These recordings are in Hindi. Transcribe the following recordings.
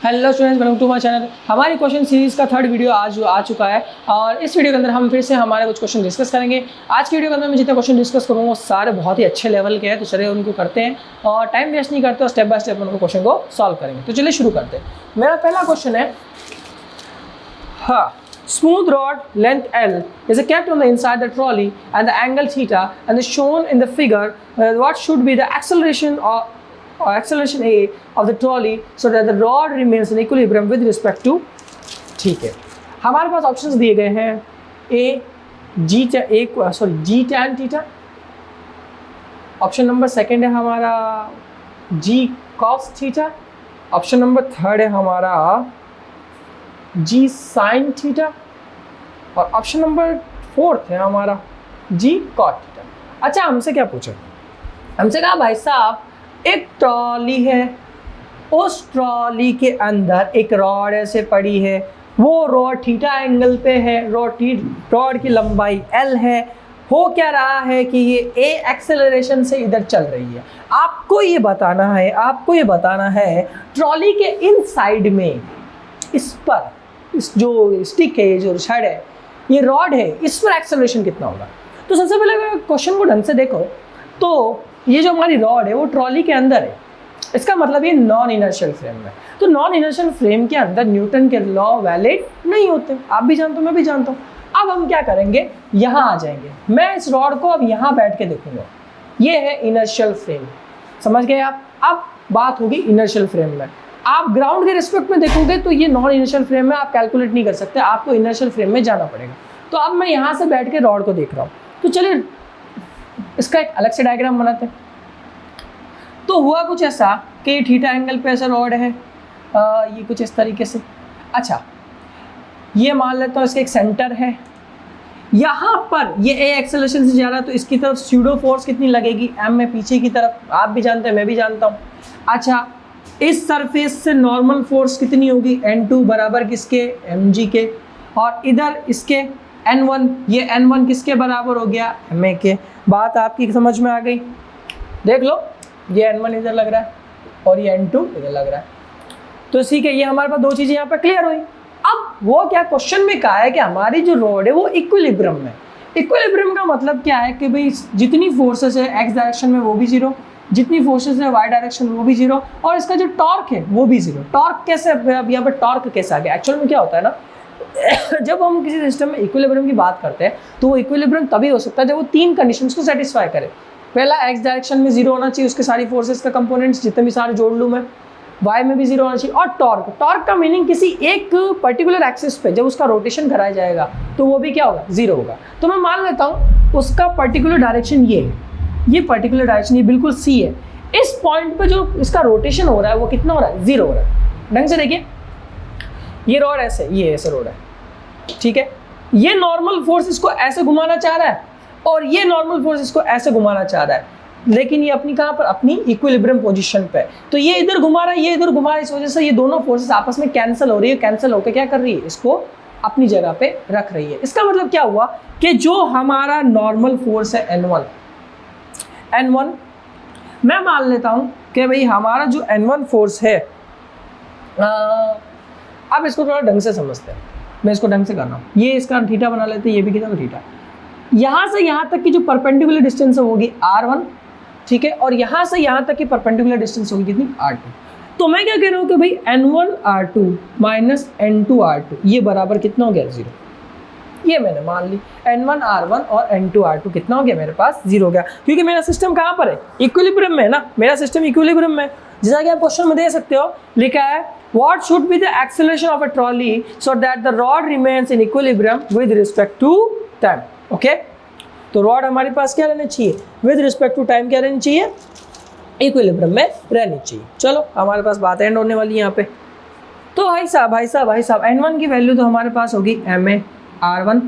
Hello students, welcome to my channel. हमारी क्वेश्चन सीरीज़ का थर्ड वीडियो आज आ चुका है और इस वीडियो के अंदर हम फिर से हमारे कुछ क्वेश्चन डिस्कस करेंगे। आज की वीडियो के अंदर मैं जितने क्वेश्चन डिस्कस करूँगा वो सारे बहुत ही अच्छे लेवल के हैं, तो चलिए उनको करते हैं और टाइम वेस्ट नहीं करते और स्टेप बाय स्टेप उनको क्वेश्चन को सॉल्व करेंगे। तो चलिए शुरू करते हैं। मेरा पहला क्वेश्चन है, हाँ, smooth rod length L is kept on the inside the trolley and the angle theta and is shown in the figure. What should be the acceleration acceleration A of the trolley so that the rod remains in equilibrium with respect to, ठीक है, हमारे पास ऑप्शंस दिए गए हैं जी tan theta, option number second है हमारा जी cos theta, option number third है हमारा जी साइन थीटा और ऑप्शन नंबर फोर्थ है हमारा जी कॉट थीटा। अच्छा, हमसे क्या पूछा? हमसे कहा भाई साहब एक ट्रॉली है, उस ट्रॉली के अंदर एक रॉड ऐसे पड़ी है, वो रॉड थीटा एंगल पे है, रॉड की लंबाई एल है, हो क्या रहा है कि ये ए एक्सेलरेशन से इधर चल रही है। आपको ये बताना है ट्रॉली के इन साइड में, इस पर, इस जो स्टिक है, जो छड़ है, ये रॉड है, इस पर एक्सेलरेशन कितना होगा। तो सबसे पहले अगर क्वेश्चन को ढंग से देखो तो ये जो हमारी रॉड है वो ट्रॉली के अंदर है, इसका मतलब ये नॉन इनर्शियल फ्रेम है। तो नॉन इनर्शियल फ्रेम के अंदर न्यूटन के लॉ वैलिड नहीं होते, आप भी जानते हो, मैं भी जानता हूँ। अब हम क्या करेंगे, यहाँ आ जाएंगे, मैं इस रॉड को अब यहाँ बैठ के देखूंगा, ये है इनर्शियल फ्रेम, समझ गए आप। अब बात होगी इनर्शियल फ्रेम में। आप ग्राउंड के रिस्पेक्ट में देखोगे तो ये नॉन इनर्शियल फ्रेम में आप कैलकुलेट नहीं कर सकते, आपको इनर्शियल फ्रेम में जाना पड़ेगा। तो अब मैं यहाँ से बैठ के रॉड को देख रहा हूँ, तो चलिए इसका एक अलग से डायग्राम बनाते हैं। तो हुआ कुछ ऐसा कि थीटा एंगल पे ऐसा रॉड है, ये कुछ इस तरीके से। अच्छा, ये मान लेता हूँ इसका एक सेंटर है, यहाँ पर ये ए एक्सेलरेशन से जा रहा है तो इसकी तरफ स्यूडो फोर्स कितनी लगेगी, एम में पीछे की तरफ, आप भी जानते हैं, मैं भी जानता हूँ। अच्छा, इस सरफेस से नॉर्मल फोर्स कितनी होगी, N2 बराबर किसके, mg के, और इधर इसके N1, ये N1 किसके बराबर हो गया, ma के। बात आपकी समझ में आ गई? देख लो, ये N1 इधर लग रहा है और ये N2 इधर लग रहा है। तो ठीक है, ये हमारे पास दो चीज़ें यहाँ पर क्लियर हुई। अब वो क्या क्वेश्चन में कहा है कि हमारी जो रॉड है वो इक्विलिब्रियम में। इक्विलिब्रियम का मतलब क्या है कि भाई जितनी फोर्सेस है एक्स डायरेक्शन में वो भी जीरो, जितनी फोर्सेस है वाई डायरेक्शन में वो भी जीरो, और इसका जो टॉर्क है वो भी जीरो। टॉर्क कैसे, अब यहाँ पर टॉर्क कैसे आ गया? एक्चुअल में क्या होता है ना, जब हम किसी सिस्टम में इक्विलिब्रियम की बात करते हैं तो वो इक्विलिब्रियम तभी हो सकता है जब वो तीन कंडीशंस को सेटिस्फाई करे। पहला, एक्स डायरेक्शन में जीरो होना चाहिए, उसके सारी फोर्सेस का कंपोनेंट्स जितने भी सारे जोड़ लूँ मैं, वाई में भी जीरो होना चाहिए, और टॉर्क का मीनिंग किसी एक पर्टिकुलर एक्सिस पे जब उसका रोटेशन कराया जाएगा तो वो भी क्या होगा, जीरो होगा। तो मैं मान लेता हूँ उसका पर्टिकुलर डायरेक्शन ये है, ये पर्टिकुलर डायरेक्शन ये बिल्कुल सी है, इस पॉइंट पे जो इसका रोटेशन हो रहा है वो कितना हो रहा है, जीरो हो रहा है। ढंग से देखिए, ये रॉड ऐसे, ये ऐसे रॉड है, ठीक है, ये नॉर्मल फोर्स इसको ऐसे घुमाना चाह रहा है और ये नॉर्मल फोर्स इसको ऐसे घुमाना चाह रहा है, लेकिन ये अपनी कहाँ पर, अपनी इक्विलिब्रियम पोजीशन पे। तो ये इधर घुमा रहा है, ये इधर घुमा रहा है, इस वजह से ये दोनों फोर्सेस आपस में कैंसिल हो रही है, कैंसिल होकर क्या कर रही है, इसको अपनी जगह पे रख रही है। इसका मतलब क्या हुआ कि जो हमारा नॉर्मल फोर्स है N1, मैं मान लेता हूँ कि भाई हमारा जो N1 फोर्स है, अब इसको थोड़ा ढंग से समझते हैं, मैं इसको ढंग से कर रहा हूँ। ये इसका थीटा बना लेते हैं, ये भी कितना थीटा, यहाँ से यहाँ तक की जो परपेंडिकुलर डिस्टेंस होगी R1, ठीक है, और यहाँ से यहाँ तक की परपेंडिकुलर डिस्टेंस होगी कितनी, R2। तो मैं क्या कह रहा हूँ कि भाई N1 R2 minus N2 R2 ये बराबर कितना हो गया, जीरो। ये मैंने मान ली, N1 R1 और N2 R2 कितना हो गया, मेरे पास जीरो हो गया, क्योंकि मेरा सिस्टम कहाँ पर है, इक्विलिब्रियम में है ना, मेरा सिस्टम इक्विलिब्रियम में। जैसा कि आप क्वेश्चन में दे सकते हो, लिखा है what should be the acceleration of a trolley so that the rod remains in equilibrium with respect to time. Okay, तो रॉड हमारे पास क्या रहनी चाहिए, विद रिस्पेक्ट टू टाइम क्या रहनी चाहिए, इक्विलिब्रियम में रहनी चाहिए। चलो, हमारे पास बात एंड होने वाली है यहाँ पे। तो भाई साहब N1 की वैल्यू तो हमारे पास होगी ma R1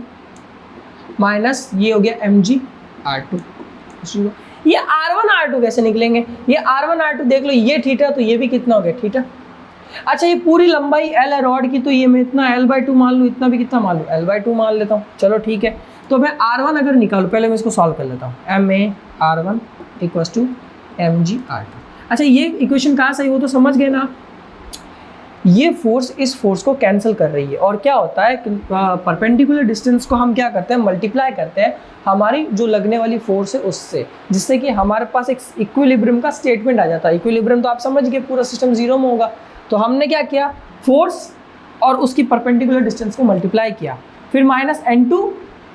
माइनस ये हो गया mg R2। ये R1 R2 कैसे निकलेंगे, ये R1 R2 देख लो, ये थीटा तो ये भी कितना हो गया, थीटा। अच्छा, ये पूरी लंबाई L है रॉड की, तो ये मैं इतना L/2 मान लूँ, इतना भी कितना मान लूँ, L/2 मान लेता हूँ। चलो ठीक है, तो मैं R1 अगर निकालूँ, पहले मैं इसको सॉल्व कर लेता हूँ, ma R1 equals to mg R2। अच्छा, ये इक्वेशन कहाँ सही हो तो समझ गए ना, ये फोर्स इस फोर्स को कैंसिल कर रही है, और क्या होता है परपेंडिकुलर डिस्टेंस को हम क्या करते हैं, मल्टीप्लाई करते हैं हमारी जो लगने वाली फोर्स है उससे, जिससे कि हमारे पास एक इक्विलिब्रियम का स्टेटमेंट आ जाता है। इक्विलिब्रियम तो आप समझ गए, पूरा सिस्टम जीरो में होगा। तो हमने क्या किया, फोर्स और उसकी परपेंडिकुलर डिस्टेंस को मल्टीप्लाई किया, फिर माइनस n2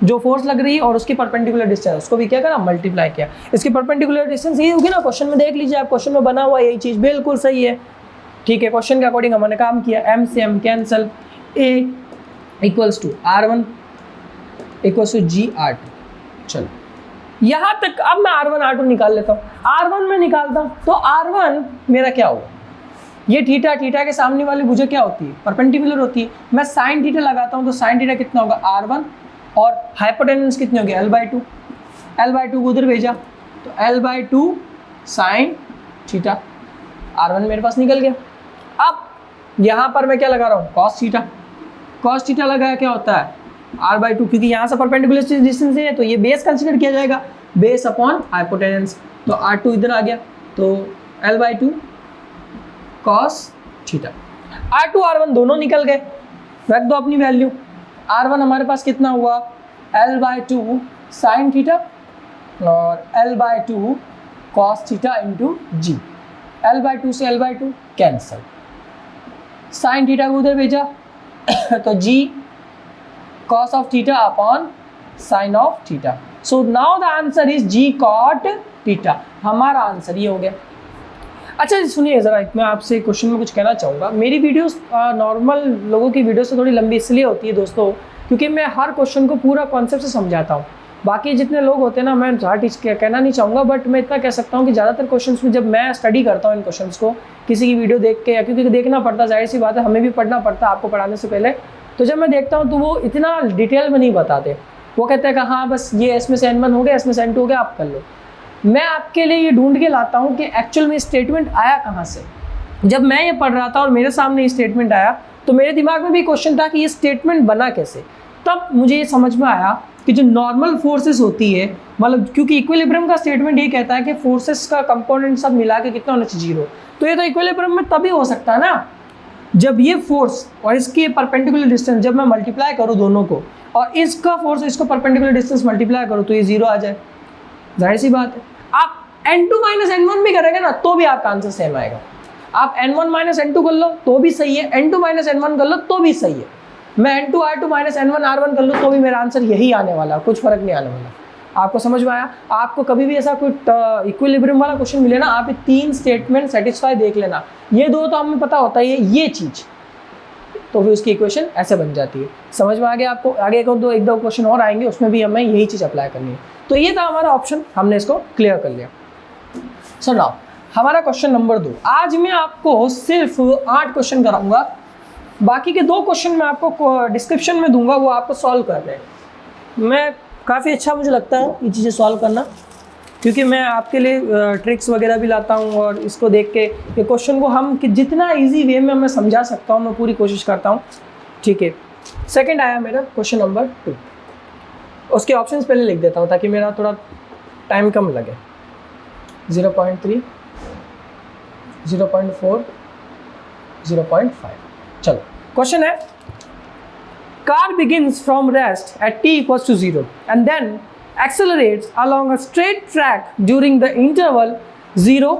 जो फोर्स लग रही है और उसकी परपेंडिकुलर डिस्टेंस उसको भी क्या करा, मल्टीप्लाई किया। इसकी परपेंडिकुलर डिस्टेंस यही होगी ना, क्वेश्चन में देख लीजिए आप, क्वेश्चन में बना हुआ यही चीज़ बिल्कुल सही है। ठीक है, क्वेश्चन के अकॉर्डिंग हमने काम किया, m से m cancel, a equals to r1 equals to g r2। चलो यहाँ तक अब मैं r1 r2 निकाल लेता हूँ। r1 में निकालता हूँ तो r1 मेरा क्या होगा, ये थीटा, थीटा के सामने वाली भुजा क्या होती है, परपेंडिकुलर होती है। मैं साइन थीटा लगाता हूँ तो साइन थीटा कितना होगा r1, और हाइपोटेन्यूज कितनी होगी l/2, l/2 को उधर भेजा तो l/2 साइन थीटा, r1 मेरे पास निकल गया। अब यहाँ पर मैं क्या लगा रहा हूँ, cos थीटा, cos थीटा लगाया क्या होता है r/2, क्योंकि यहाँ से परपेंडिकुलर डिस्टेंस है तो ये बेस कंसीडर किया जाएगा, बेस अपॉन हाइपोटेन्यूज, तो r2 इधर आ गया तो l/2 cos theta. r2 r1 दोनों निकल गए, रख दो अपनी वैल्यू। r1 हमारे पास कितना हुआ, l/2 साइन थीटा और l/2 cos थीटा इंटू जी, l/2 से l/2 कैंसल, साइन थीटा को उधर भेजा तो g cos of theta upon sine of theta. So now the answer is g cot theta, हमारा आंसर ये हो गया। अच्छा जी सुनिए ज़रा, मैं आपसे क्वेश्चन में कुछ कहना चाहूँगा। मेरी वीडियोस नॉर्मल लोगों की वीडियो से थोड़ी लंबी इसलिए होती है दोस्तों, क्योंकि मैं हर क्वेश्चन को पूरा कॉन्सेप्ट से समझाता हूँ। बाकी जितने लोग होते हैं ना, मैं ज़्यादा टीच कहना नहीं चाहूँगा, बट मैं इतना कह सकता हूँ कि ज़्यादातर क्वेश्चंस में जब मैं स्टडी करता हूँ इन क्वेश्चंस को किसी की वीडियो देख के, या क्योंकि देखना पड़ता, जाहिर सी बात है हमें भी पढ़ना पड़ता है आपको पढ़ाने से पहले, तो जब मैं देखता हूँ तो वो इतना डिटेल में नहीं बताते। वो कहते हैं कि हाँ बस ये इसमें से n1 हो गया, इसमें से n2 हो गया, आप कर लो। मैं आपके लिए ये ढूंढ के लाता हूँ कि एक्चुअल में स्टेटमेंट आया कहाँ से। जब मैं ये पढ़ रहा था और मेरे सामने ये स्टेटमेंट आया तो मेरे दिमाग में भी क्वेश्चन था कि ये स्टेटमेंट बना कैसे। तब मुझे ये समझ में आया कि जो नॉर्मल फोर्सेस होती है, मतलब क्योंकि इक्विलिब्रियम का स्टेटमेंट ये कहता है कि फोर्सेस का कंपोनेंट सब मिला के कितना होना चाहिए, 0। तो ये तो इक्विलिब्रियम में तभी हो सकता है ना जब ये फोर्स और इसके परपेंडिकुलर डिस्टेंस जब मैं मल्टीप्लाई करूँ दोनों को, और इसका फोर्स इसको परपेंडिकुलर डिस्टेंस मल्टीप्लाई करूँ तो ये 0 आ जाए। जाहिर सी बात है, आप n2 माइनस n1 भी करेंगे ना तो भी आपका आंसर सेम आएगा। आप n1 माइनस n2 कर लो तो भी सही है, n2 माइनस n1 कर लो तो भी सही है, मैं n2 r2 minus n1 r1 कर लूँ तो भी मेरा आंसर यही आने वाला, कुछ फर्क नहीं आने वाला। आपको समझ में आया? आपको कभी भी ऐसा कोई इक्विलिब्रियम वाला क्वेश्चन मिले ना, आप ये 3 स्टेटमेंट सेटिस्फाई देख लेना, ये 2 तो हमें पता होता है ये चीज़, तो फिर उसकी इक्वेशन ऐसे बन जाती है। समझ में आ गया आपको? आगे एक दो क्वेश्चन और आएंगे, उसमें भी हमें यही चीज़ अप्लाई करनी है। तो ये था हमारा ऑप्शन, हमने इसको क्लियर कर लिया। सो नाउ हमारा क्वेश्चन नंबर 2। आज मैं आपको सिर्फ 8 क्वेश्चन कराऊंगा, बाकी के 2 क्वेश्चन मैं आपको डिस्क्रिप्शन में दूंगा, वो आपको सॉल्व कर रहे हैं। मैं काफ़ी अच्छा मुझे लगता है ये चीज़ें सॉल्व करना, क्योंकि मैं आपके लिए ट्रिक्स वगैरह भी लाता हूँ, और इसको देख के ये क्वेश्चन को हम जितना इजी वे में मैं समझा सकता हूँ मैं पूरी कोशिश करता हूँ। ठीक है, सेकंड आया मेरा क्वेश्चन नंबर 2। उसके ऑप्शंस पहले लिख देता हूँ ताकि मेरा थोड़ा टाइम कम लगे। 0.3, 0.4, 0.5। चलो क्वेश्चन है, car begins from rest at t equals to 0 and then accelerates along a straight track during the interval 0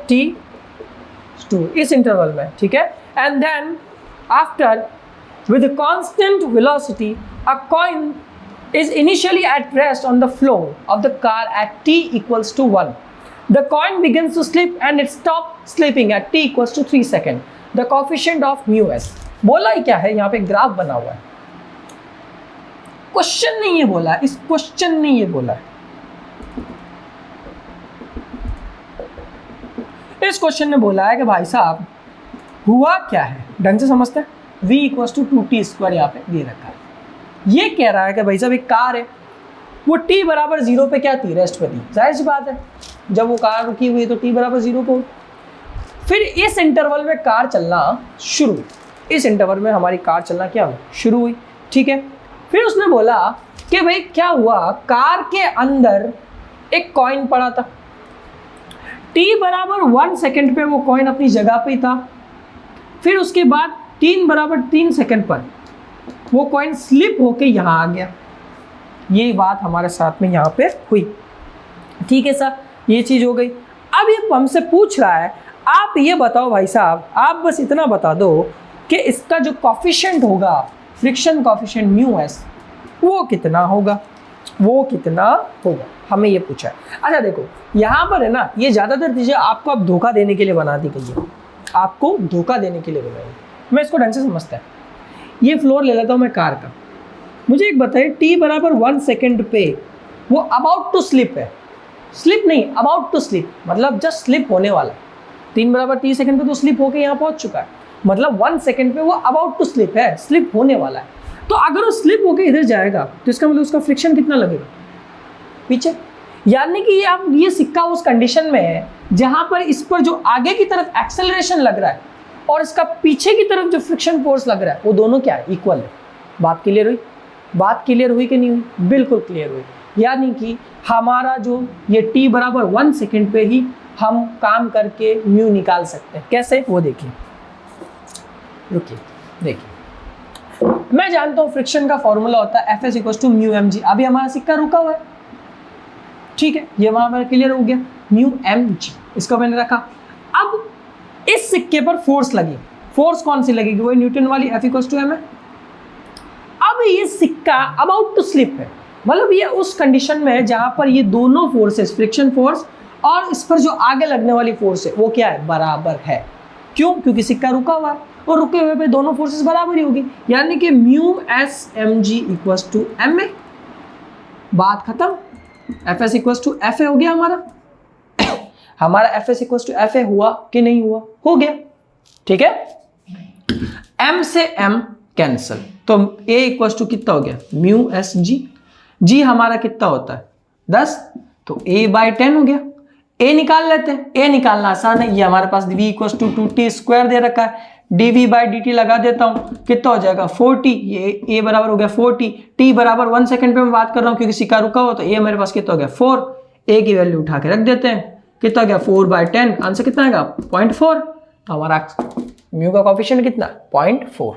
t to इस इंटरवल में, ठीक है, and then after with a constant velocity a coin is initially at rest on the floor of the car at t equals to 1. The coin begins to slip and it stops slipping at t equals to 3 seconds. The coefficient of mu s. बोला ही क्या है, यहाँ पे ग्राफ बना हुआ है, क्वेश्चन नहीं ये बोला, इस क्वेश्चन ने ये बोला है। इस क्वेश्चन ने बोला है कि भाई साहब हुआ क्या है, ढंग से समझते हैं। v इक्वल्स टू 2t² यहाँ पे दे रखा है। ये कह रहा है कि भाई साहब एक कार है, वो t बराबर 0 पे क्या थी, रेस्ट पे थी। जाहिर सी बात है, जब वो कार रुकी हुई है तो t बराबर 0 पे। फिर इस इंटरवल में कार चलना शुरू हुई, इस इंटरवल में हमारी कार चलना क्या हुई, शुरू हुई, ठीक है। फिर उसने बोला कि भाई क्या हुआ, कार के अंदर एक कॉइन पड़ा था, t बराबर 1 सेकेंड पे वो कॉइन अपनी जगह पे था, फिर उसके बाद 3 बराबर 3 सेकेंड पर वो कॉइन स्लिप होके यहाँ आ गया। ये बात हमारे साथ में यहाँ पे हुई। ठीक है सर, ये चीज़ हो गई। अब ये हमसे पूछ रहा है, आप ये बताओ भाई साहब, आप बस इतना बता दो कि इसका जो कॉफिशिएंट होगा, फ्रिक्शन कॉफिशिएंट म्यू एस, वो कितना होगा, वो कितना होगा, हमें ये पूछा है। अच्छा देखो यहाँ पर है ना, ये ज़्यादातर चीज़ें आपको अब धोखा देने के लिए बना दी गई है, आपको धोखा देने के लिए बनाई। मैं इसको ढंग से समझता है। ये फ्लोर ले लेता हूँ मैं कार का। मुझे एक बताइए, t बराबर 1 सेकेंड पे वो अबाउट टू स्लिप है, स्लिप नहीं अबाउट टू स्लिप, मतलब जस्ट स्लिप होने वाला। 3 बराबर 3 सेकेंड पे तो स्लिप होके यहाँ पहुँच चुका है, मतलब 1 सेकेंड पे वो अबाउट टू स्लिप है, स्लिप होने वाला है। तो अगर वो स्लिप होके इधर जाएगा तो इसका मतलब उसका फ्रिक्शन कितना लगेगा पीछे, यानी कि ये सिक्का उस कंडीशन में है जहां पर इस पर जो आगे की तरफ एक्सेलरेशन लग रहा है और इसका पीछे की तरफ जो फ्रिक्शन फोर्स लग रहा है वो दोनों क्या है, इक्वल है। बात क्लियर हुई? बात क्लियर हुई कि नहीं हुई? बिल्कुल क्लियर हुई। यानी कि हमारा जो ये t बराबर 1 सेकेंड पे ही हम काम करके म्यू निकाल सकते हैं। कैसे, वो देखिए, रुकिए देखिए। मैं जानता हूँ फ्रिक्शन का फॉर्मूला होता है Fs equal to mu M G. अभी हमारा सिक्का रुका हुआ है, ठीक है, ये वहां पर क्लियर हो गया, म्यू एम जी इसको मैंने रखा। अब इस सिक्के पर फोर्स लगी, फोर्स कौन सी लगेगी, वो न्यूटन वाली, F इक्वल टू एम है। अब ये सिक्का अबाउट टू स्लिप है, मतलब ये उस कंडीशन में है जहां पर ये दोनों फोर्सेस, फ्रिक्शन फोर्स और इस पर जो आगे लगने वाली फोर्स है वो क्या है, बराबर है। क्यों? क्योंकि सिक्का रुका हुआ है और रुके हुए पे दोनों फोर्सेस बराबर ही होगी, यानी कि mu S M G equal to M A. बात खत्म। F S equal to F A हो गया हमारा। हमारा F S equal to F A हुआ कि नहीं हुआ? हो गया, ठीक है। एम से एम कैंसल, तो ए इक्वल टू कितना हो गया, म्यू एस जी। जी हमारा कितना होता है 10, तो ए बाई 10 हो गया। ए निकाल लेते हैं, ए निकालना आसान है, ये हमारे पास v equal to 2t square दे रखा है, dv बाई dt लगा देता हूँ, कितना हो जाएगा 4t, ये a बराबर हो गया 4t, t बराबर 1 सेकेंड पे मैं बात कर रहा हूँ क्योंकि सिक्का रुका हुआ, तो a मेरे पास कितना हो गया 4, a की वैल्यू उठा के रख देते हैं, कितना हो गया 4 बाई 10, आंसर कितना आएगा 0.4। तो हमारा म्यू का कोफिशिएंट कितना 0.4।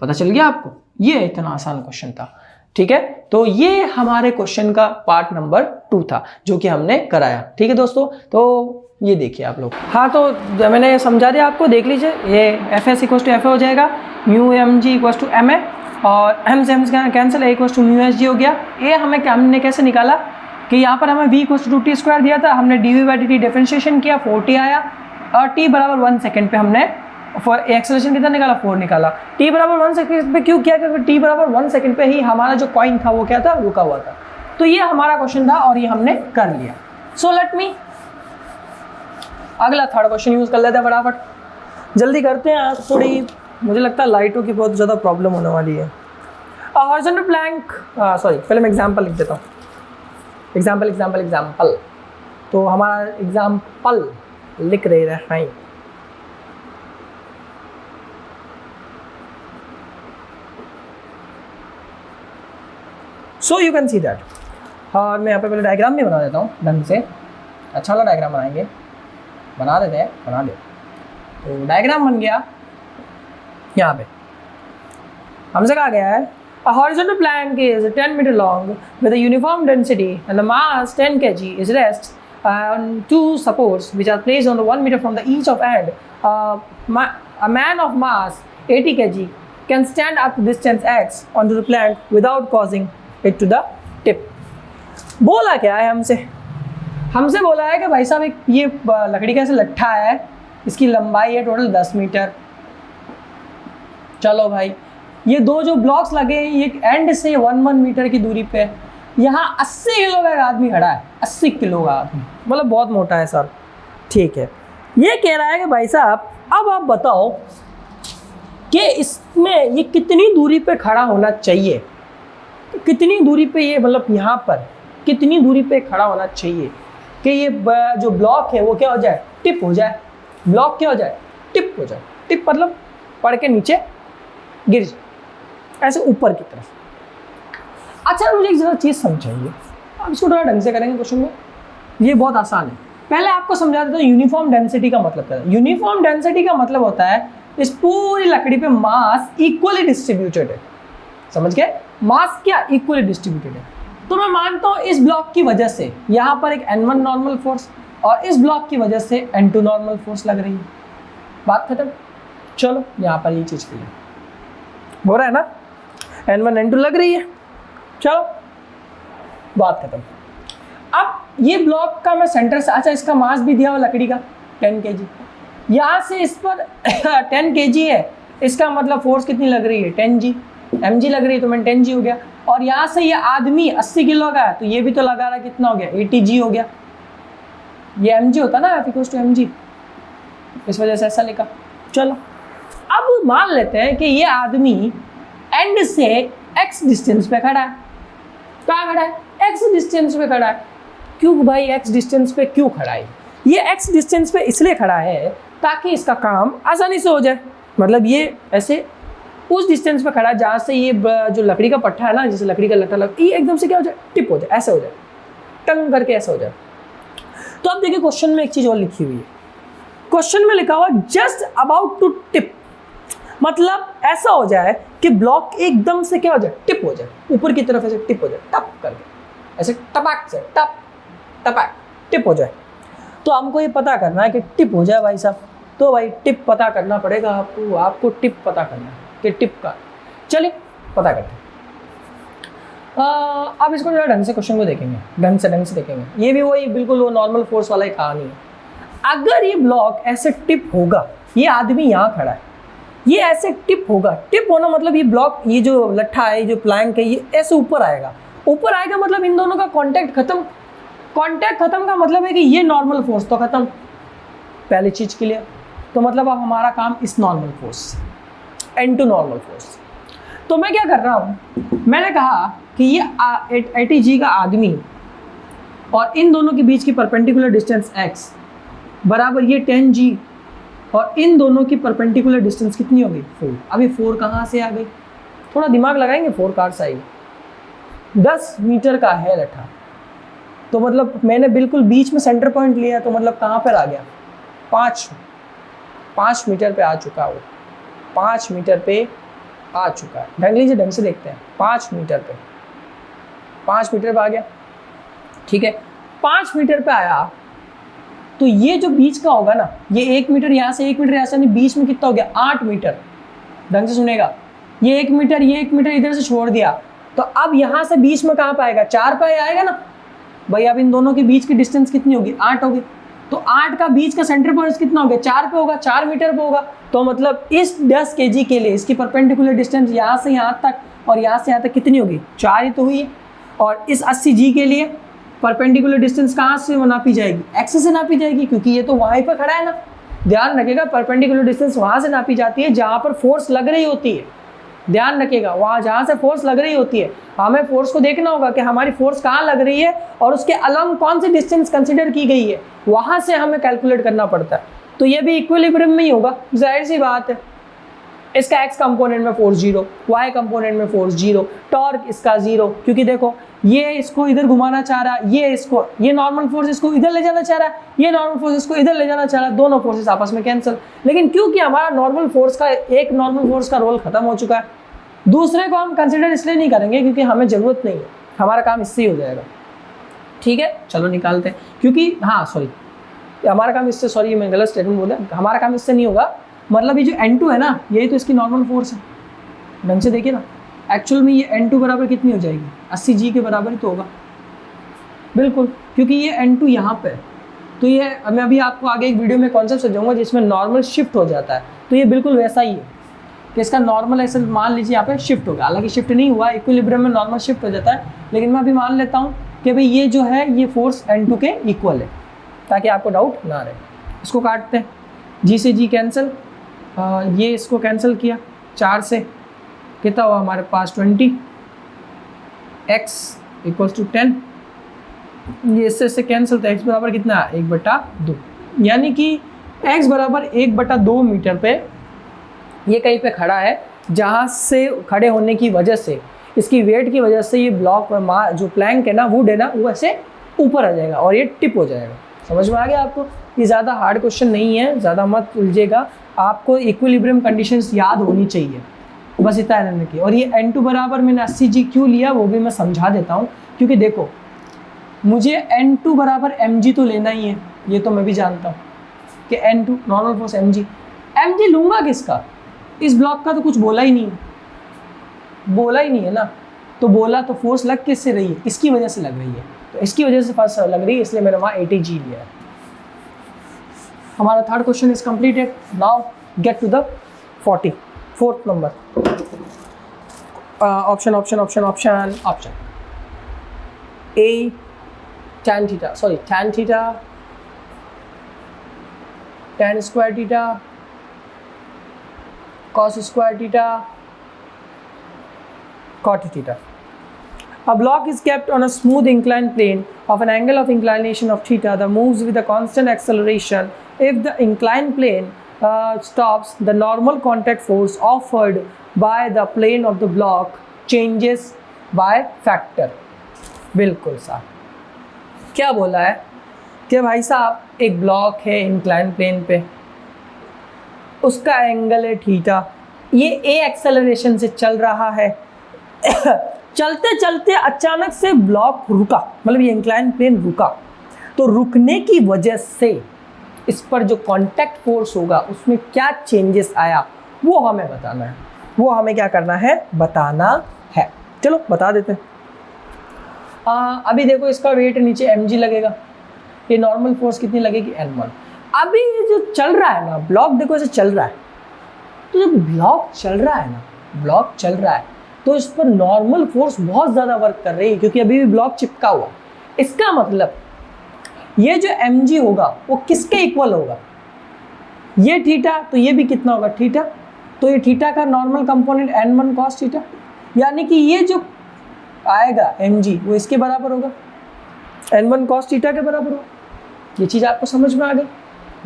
पता चल गया आपको? ये इतना आसान क्वेश्चन था, ठीक है। तो ये हमारे क्वेश्चन का पार्ट नंबर 2 था जो कि हमने कराया, ठीक है दोस्तों। तो ये देखिए आप लोग, हाँ तो मैंने समझा दिया आपको, देख लीजिए। ये F S equal to F हो जाएगा, mu M G equal to M A, और एम से M cancel, A equal to mu S G हो गया। ए हमने कैसे निकाला कि यहाँ पर हमें we equal to 2t square दिया था, हमने D V by D T differentiation किया, 4t आया, और t बराबर 1 सेकेंड पे हमने एक्सेलरेशन कितना निकाला 4 निकाला। t बराबर 1 सेकेंड पे क्यों किया, क्योंकि t बराबर 1 सेकेंड पे ही हमारा जो कॉइन था वो क्या था, रुका हुआ था। तो ये हमारा क्वेश्चन था और ये हमने कर लिया। सो लेट मी अगला थर्ड क्वेश्चन यूज कर लेते हैं फटाफट, जल्दी करते हैं। आज थोड़ी मुझे लगता है लाइटों की बहुत ज़्यादा प्रॉब्लम होने वाली है। हॉरिजॉन्टल प्लैंक, सॉरी पहले मैं एग्जाम्पल लिख देता हूँ। एग्जाम्पल तो हमारा एग्जाम्पल लिख रहे हैं। So you can see that, और मैं यहाँ पे पहले डायग्राम भी बना देता हूँ ढंग से, अच्छा वाला डायग्राम बनाएंगे, बना दे। तो डायग्राम बन गया। यहाँ पे हमसे कहा गया है a horizontal plank is 10 meter long with a uniform density and the mass 10 kg is rests on two supports which are placed on the 1 meter from the each of end. A man of mass 80 kg can stand up to distance x onto the plank without causing it to the tip. बोला क्या है हमसे बोला है कि भाई साहब एक ये लकड़ी का ऐसे लट्ठा है, इसकी लंबाई है टोटल 10 मीटर। चलो भाई, ये दो जो ब्लॉक्स लगे हैं ये एंड से 1 मीटर की दूरी पे, यहाँ 80 किलो का एक आदमी खड़ा है, 80 किलो का आदमी, मतलब बहुत मोटा है सर, ठीक है। ये कह रहा है कि भाई साहब अब आप बताओ कि इसमें ये कितनी दूरी पे खड़ा होना चाहिए, कितनी दूरी पे ये, मतलब यहाँ पर कितनी दूरी पे खड़ा होना चाहिए कि ये जो ब्लॉक है वो क्या हो जाए, टिप हो जाए। ब्लॉक क्या हो जाए, टिप हो जाए। टिप मतलब पड़ के नीचे गिर जाए, ऐसे ऊपर की तरफ। अच्छा मुझे एक जरा चीज़ समझाइए, अब इसको थोड़ा ढंग से करेंगे क्वेश्चन में, ये बहुत आसान है। पहले आपको समझा देता हूँ यूनिफॉर्म डेंसिटी का मतलब क्या है। यूनिफॉर्म डेंसिटी का मतलब होता है इस पूरी लकड़ी पे मास इक्वली डिस्ट्रीब्यूटेड है। समझ गए? मास क्या इक्वली डिस्ट्रीब्यूटेड है। तो मैं मानता हूँ इस ब्लॉक की वजह से यहाँ पर एक N1 नॉर्मल फोर्स और इस ब्लॉक की वजह से N2 नॉर्मल फोर्स लग रही है। बात खत्म। चलो यहाँ पर ये चीज़ क्लियर हो रहा है ना, N1 N2 लग रही है। चलो बात खत्म। अब ये ब्लॉक का मैं सेंटर से, अच्छा इसका मास भी दिया हुआ लकड़ी का 10 kg, यहाँ से इस पर 10 kg है, इसका मतलब फोर्स कितनी लग रही है 10G, mg लग रही है तो मैं 10G हो गया। और यहाँ से ये आदमी 80 किलो का है तो ये भी तो लगा रहा है, कितना हो गया 80G हो गया। ये mg होता ना, F = mg, इस वजह से ऐसा लिखा। चलो अब मान लेते हैं कि ये आदमी एंड से x डिस्टेंस पे खड़ा है। कहाँ खड़ा है? x डिस्टेंस पे खड़ा है। क्यों भाई x डिस्टेंस पे क्यों खड़ा है? ये x डिस्टेंस पे इसलिए खड़ा है ताकि इसका काम आसानी से हो जाए। मतलब ये ऐसे उस डिस्टेंस पे खड़ा है जहाँ से ये जो लकड़ी का पट्टा है ना, जैसे लकड़ी का लट्टा लग, ये एकदम से क्या हो जाए, टिप हो जाए, ऐसे हो जाए, टंग करके ऐसा हो जाए। तो अब देखिए क्वेश्चन में एक चीज़ और लिखी हुई है। क्वेश्चन में लिखा हुआ जस्ट अबाउट टू टिप, मतलब ऐसा हो जाए कि ब्लॉक एकदम से क्या हो जाए, टिप हो जाए, ऊपर की तरफ ऐसे टिप हो जाए, टप करके, ऐसे टपक से टप टपक टिप हो जाए। तो हमको ये पता करना है कि टिप हो जाए भाई साहब। तो भाई टिप पता करना पड़ेगा आपको टिप पता करना है कि टिप का, चलिए पता करते हैं। अब इसको जरा ढंग से क्वेश्चन को देखेंगे, ढंग से देखेंगे। ये भी वही बिल्कुल वो नॉर्मल फोर्स वाला ही कहानी है। अगर ये ब्लॉक ऐसे टिप होगा, ये आदमी यहाँ खड़ा है, ये ऐसे टिप होगा, टिप होना मतलब ये ब्लॉक, ये जो लट्ठा है, जो प्लैंक है, ये ऐसे ऊपर आएगा। ऊपर आएगा मतलब इन दोनों का कांटेक्ट खत्म। कांटेक्ट खत्म का मतलब है कि ये नॉर्मल फोर्स तो खत्म, पहली चीज क्लियर। तो मतलब अब हमारा काम इस normal force, N2 normal force. तो मैं क्या कर रहा हूँ, मैंने कहा कि ये 80G का आदमी और इन दोनों के बीच की परपेंडिकुलर डिस्टेंस x बराबर ये 10G, और इन दोनों की परपेंडिकुलर डिस्टेंस कितनी हो गई 4। अभी 4 कहाँ से आ गई, थोड़ा दिमाग लगाएंगे, 4 कहाँ से आएगी। 10 मीटर का है लट्ठा, तो मतलब मैंने बिल्कुल बीच में सेंटर पॉइंट लिया, तो मतलब कहाँ पर आ गया 5 मीटर पे आ चुका है वो, 5 मीटर पे आ चुका है। ढंग लीजिए, ढंग से देखते हैं। 5 मीटर पे आ गया, ठीक है। 5 मीटर पे आया तो ये जो बीच का होगा ना, ये 1 मीटर यहाँ से 1 मीटर यहाँ से, बीच में कितना हो गया 8 मीटर। ढंग से सुनेगा, ये 1 मीटर, ये 1 मीटर इधर से छोड़ दिया, तो अब यहाँ से बीच में कहाँ पे आएगा, 4 पे आएगा ना भाई। अब इन दोनों के बीच की डिस्टेंस कितनी होगी 8 होगी, तो 8 का बीच का सेंटर पॉइंट कितना हो गया 4 पे होगा, 4 मीटर पे होगा। तो मतलब इस 10 kg के लिए इसकी परपेंडिकुलर डिस्टेंस यहाँ से यहाँ तक और यहाँ से यहाँ तक कितनी होगी 4 ही तो हुई है। और इस 80G के लिए परपेंडिकुलर डिस्टेंस कहाँ से नापी जाएगी, एक्स से नापी जाएगी, क्योंकि ये तो वहीं पर खड़ा है ना। ध्यान रखिएगा, परपेंडिकुलर डिस्टेंस वहाँ से नापी जाती है जहाँ पर फोर्स लग रही होती है। ध्यान रखिएगा, वहाँ जहाँ से फोर्स लग रही होती है, हमें फोर्स को देखना होगा कि हमारी फोर्स कहाँ लग रही है और उसके अलोंग कौन सी डिस्टेंस कंसिडर की गई है, वहाँ से हमें कैलकुलेट करना पड़ता है। तो ये भी इक्विलिब्रियम में ही होगा, जाहिर सी बात है। इसका x कंपोनेंट में फोर्स 0, y कंपोनेंट में फोर्स 0, टॉर्क इसका 0, क्योंकि देखो ये इसको इधर घुमाना चाह रहा है, ये नॉर्मल फोर्स इसको इधर ले जाना चाह रहा है, ये नॉर्मल फोर्स इसको इधर ले जाना चाह रहा है, दोनों फोर्सेस आपस में कैंसिल। लेकिन क्योंकि हमारा नॉर्मल फोर्स का एक नॉर्मल फोर्स का रोल खत्म हो चुका है, दूसरे को हम कंसिडर इसलिए नहीं करेंगे क्योंकि हमें ज़रूरत नहीं है, हमारा काम इससे ही हो जाएगा। ठीक है, चलो निकालते हैं। क्योंकि हाँ सॉरी, हमारा काम इससे, सॉरी मैं गलत स्टेटमेंट बोला, हमारा काम इससे नहीं होगा। मतलब ये जो N2 है ना, यही तो इसकी नॉर्मल फोर्स है। ढंग से देखिए ना, एक्चुअल में ये N2 बराबर कितनी हो जाएगी 80G के बराबर ही तो होगा, बिल्कुल, क्योंकि ये N2 यहाँ पे। तो ये मैं अभी आपको आगे एक वीडियो में कॉन्सेप्ट समझाऊंगा जिसमें नॉर्मल शिफ्ट हो जाता है। तो ये बिल्कुल वैसा ही है कि इसका नॉर्मल ऐसे मान लीजिए यहाँ पे शिफ्ट होगा, हालांकि शिफ्ट नहीं हुआ, इक्विलिब्रियम में नॉर्मल शिफ्ट हो जाता है। लेकिन मैं अभी मान लेता हूँ कि भाई ये जो है ये फोर्स N2 के इक्वल है, ताकि आपको डाउट ना रहे। इसको काटते हैं, G से G कैंसिल, ये इसको कैंसिल किया, 4 से कितना हुआ हमारे पास 20, x = 10, ये इससे कैंसिल, तो x बराबर कितना है 1/2, यानी कि x बराबर 1/2 मीटर पे ये कहीं पे खड़ा है, जहाँ से खड़े होने की वजह से, इसकी वेट की वजह से ये ब्लॉक जो प्लैंक है ना, वुड है ना, वो ऐसे ऊपर आ जाएगा और ये टिप हो जाएगा। समझ में आ गया आपको? ये ज़्यादा हार्ड क्वेश्चन नहीं है, ज़्यादा मत उलझेगा, आपको इक्विलिब्रियम कंडीशंस याद होनी चाहिए, बस इतना रहने की। और ये N2 बराबर मैंने 80G क्यों लिया वो भी मैं समझा देता हूँ, क्योंकि देखो मुझे N2 बराबर mg तो लेना ही है, ये तो मैं भी जानता हूँ कि N2 नॉर्मल फोर्स mg लूँगा किसका? इस ब्लॉक का तो कुछ बोला ही नहीं है ना, तो बोला तो फोर्स लग किससे रही है? इसकी वजह से लग रही है, तो इसकी वजह से फर्स्ट लग रही है, इसलिए मैंने वहाँ 80G लिया है। हमारा third question is completed. Now get to the 44th number. Option A tan theta, sorry tan theta, tan square theta, cos square theta, cot theta. A block is kept on a smooth inclined plane of an angle of inclination of theta that moves with a constant acceleration. If the inclined plane stops, the normal contact force offered by the plane of the block changes by factor. बिल्कुल साहब, क्या बोला है कि भाई साहब एक ब्लॉक है इंक्लाइन प्लेन पे, उसका एंगल है थीटा, ये ए एक्सेलरेशन से चल रहा है चलते चलते अचानक से ब्लॉक रुका, मतलब ये इंक्लाइन प्लेन रुका, तो रुकने की वजह से इस पर जो कांटेक्ट फोर्स होगा उसमें क्या चेंजेस आया वो हमें बताना है, वो हमें क्या करना है? बताना है। चलो बता देते हैं। अभी देखो इसका वेट नीचे mg लगेगा, ये नॉर्मल फोर्स कितनी लगेगी? N1। अभी ये जो चल रहा है ना ब्लॉक, देखो ऐसे चल रहा है, तो जब ब्लॉक चल रहा है तो इस पर नॉर्मल फोर्स बहुत ज़्यादा वर्क कर रही है, क्योंकि अभी भी ब्लॉक चिपका हुआ। इसका मतलब ये जो mg होगा वो किसके इक्वल होगा? ये थीटा, तो ये भी कितना होगा? थीटा, तो ये थीटा का normal component N1 cos theta, यानी कि ये जो आएगा mg वो इसके बराबर होगा, N1 cos थीटा के बराबर होगा। ये चीज़ आपको समझ में आ गई?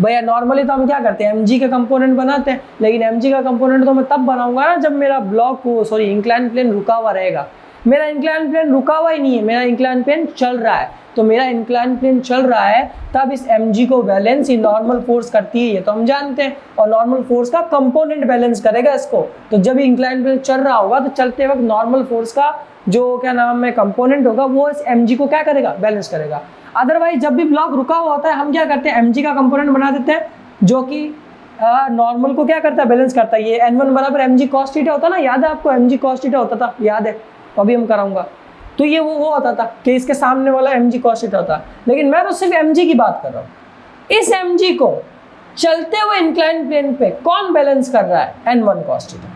भैया नॉर्मली तो हम क्या करते हैं, mg का कंपोनेंट बनाते हैं, लेकिन mg का कंपोनेंट तो मैं तब बनाऊंगा ना जब मेरा ब्लॉक इंक्लाइन प्लेन रुका हुआ रहेगा। मेरा इंक्लाइन प्लेन रुका हुआ ही नहीं है, मेरा इंक्लाइन प्लेन चल रहा है, तो मेरा इंक्लाइन प्लेन चल रहा है तब इस mg को बैलेंस ही नॉर्मल फोर्स करती है, ये तो हम जानते हैं, और नॉर्मल फोर्स का कंपोनेंट बैलेंस करेगा इसको। तो जब इंक्लाइन प्लेन चल रहा होगा तो चलते वक्त नॉर्मल फोर्स का जो क्या नाम है कंपोनेंट होगा वो इस mg को क्या करेगा? बैलेंस करेगा। अदरवाइज जब भी ब्लॉक रुका हुआ होता है हम क्या करते हैं? mg का कंपोनेंट बना देते हैं जो कि नॉर्मल को क्या करता है? बैलेंस करता है। ये N1 बराबर mg cos थीटा होता ना, याद है आपको? mg cos थीटा होता था, याद है? तो अभी हम कराऊंगा, तो ये वो होता था कि इसके सामने वाला mg cos थीटा होता, लेकिन मैं तो सिर्फ mg की बात कर रहा हूँ। इस mg को चलते हुए इंक्लाइन प्लेन पे कौन बैलेंस कर रहा है? N1 cos theta.